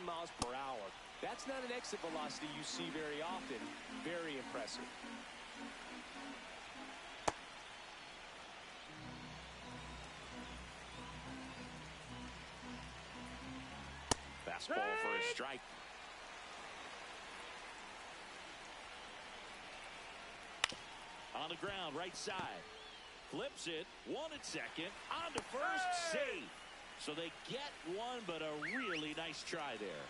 miles per hour, that's not an exit velocity you see very often. Very impressive. Fastball for a strike. On the ground, right side. Flips it. One at second. On to first. Safe. So they get one, but a really nice try there.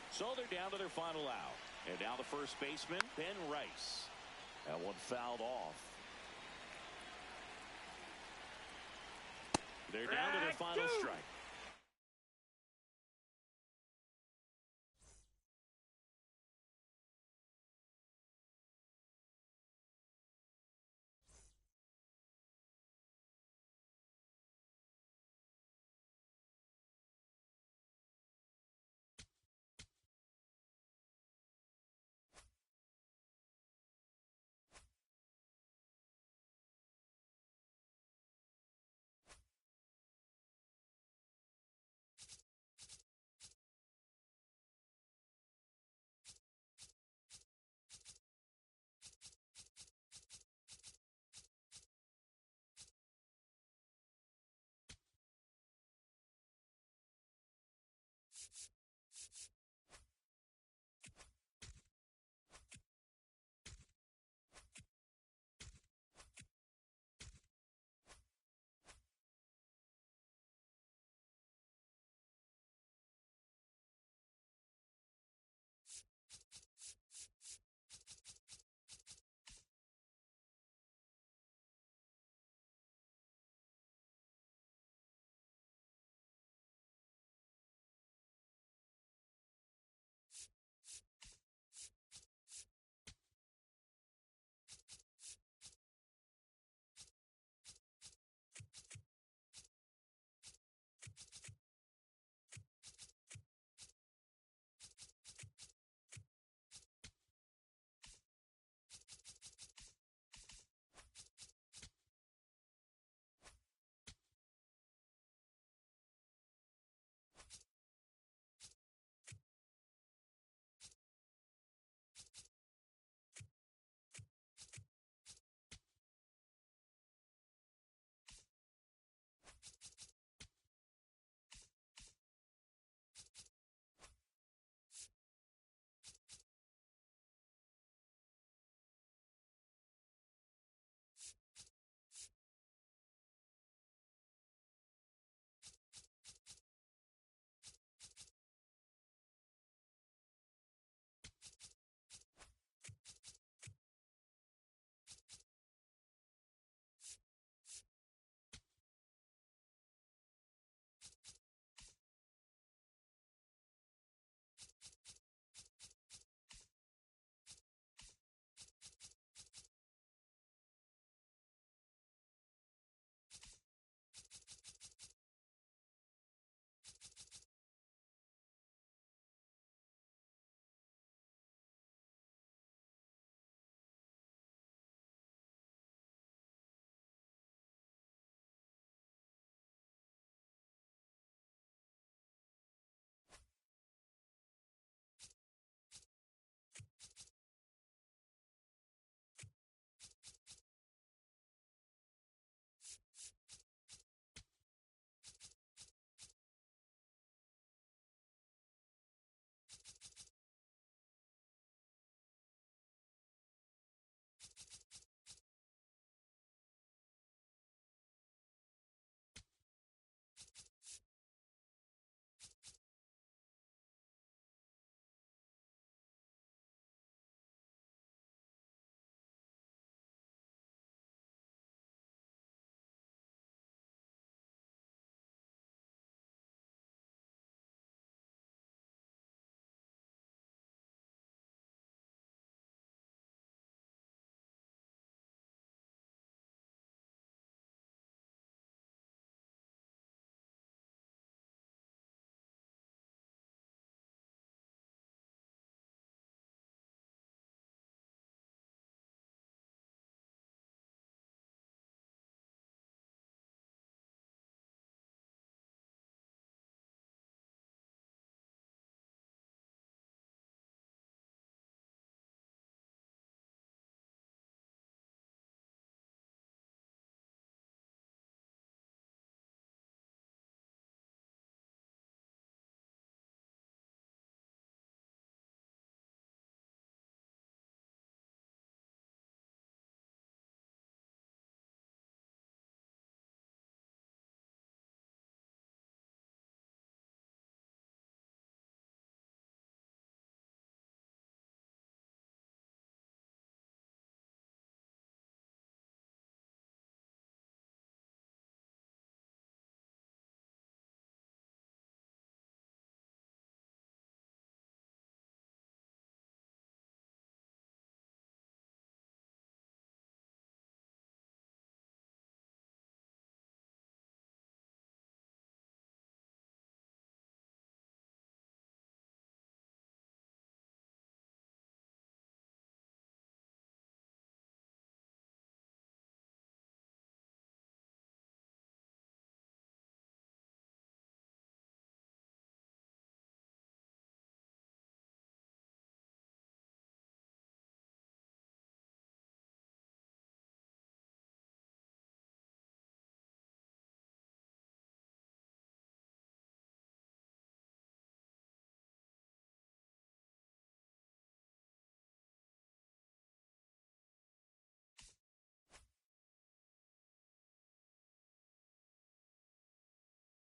So they're down to their final out. And now the first baseman, Ben Rice. That one fouled off. They're down to their final strike.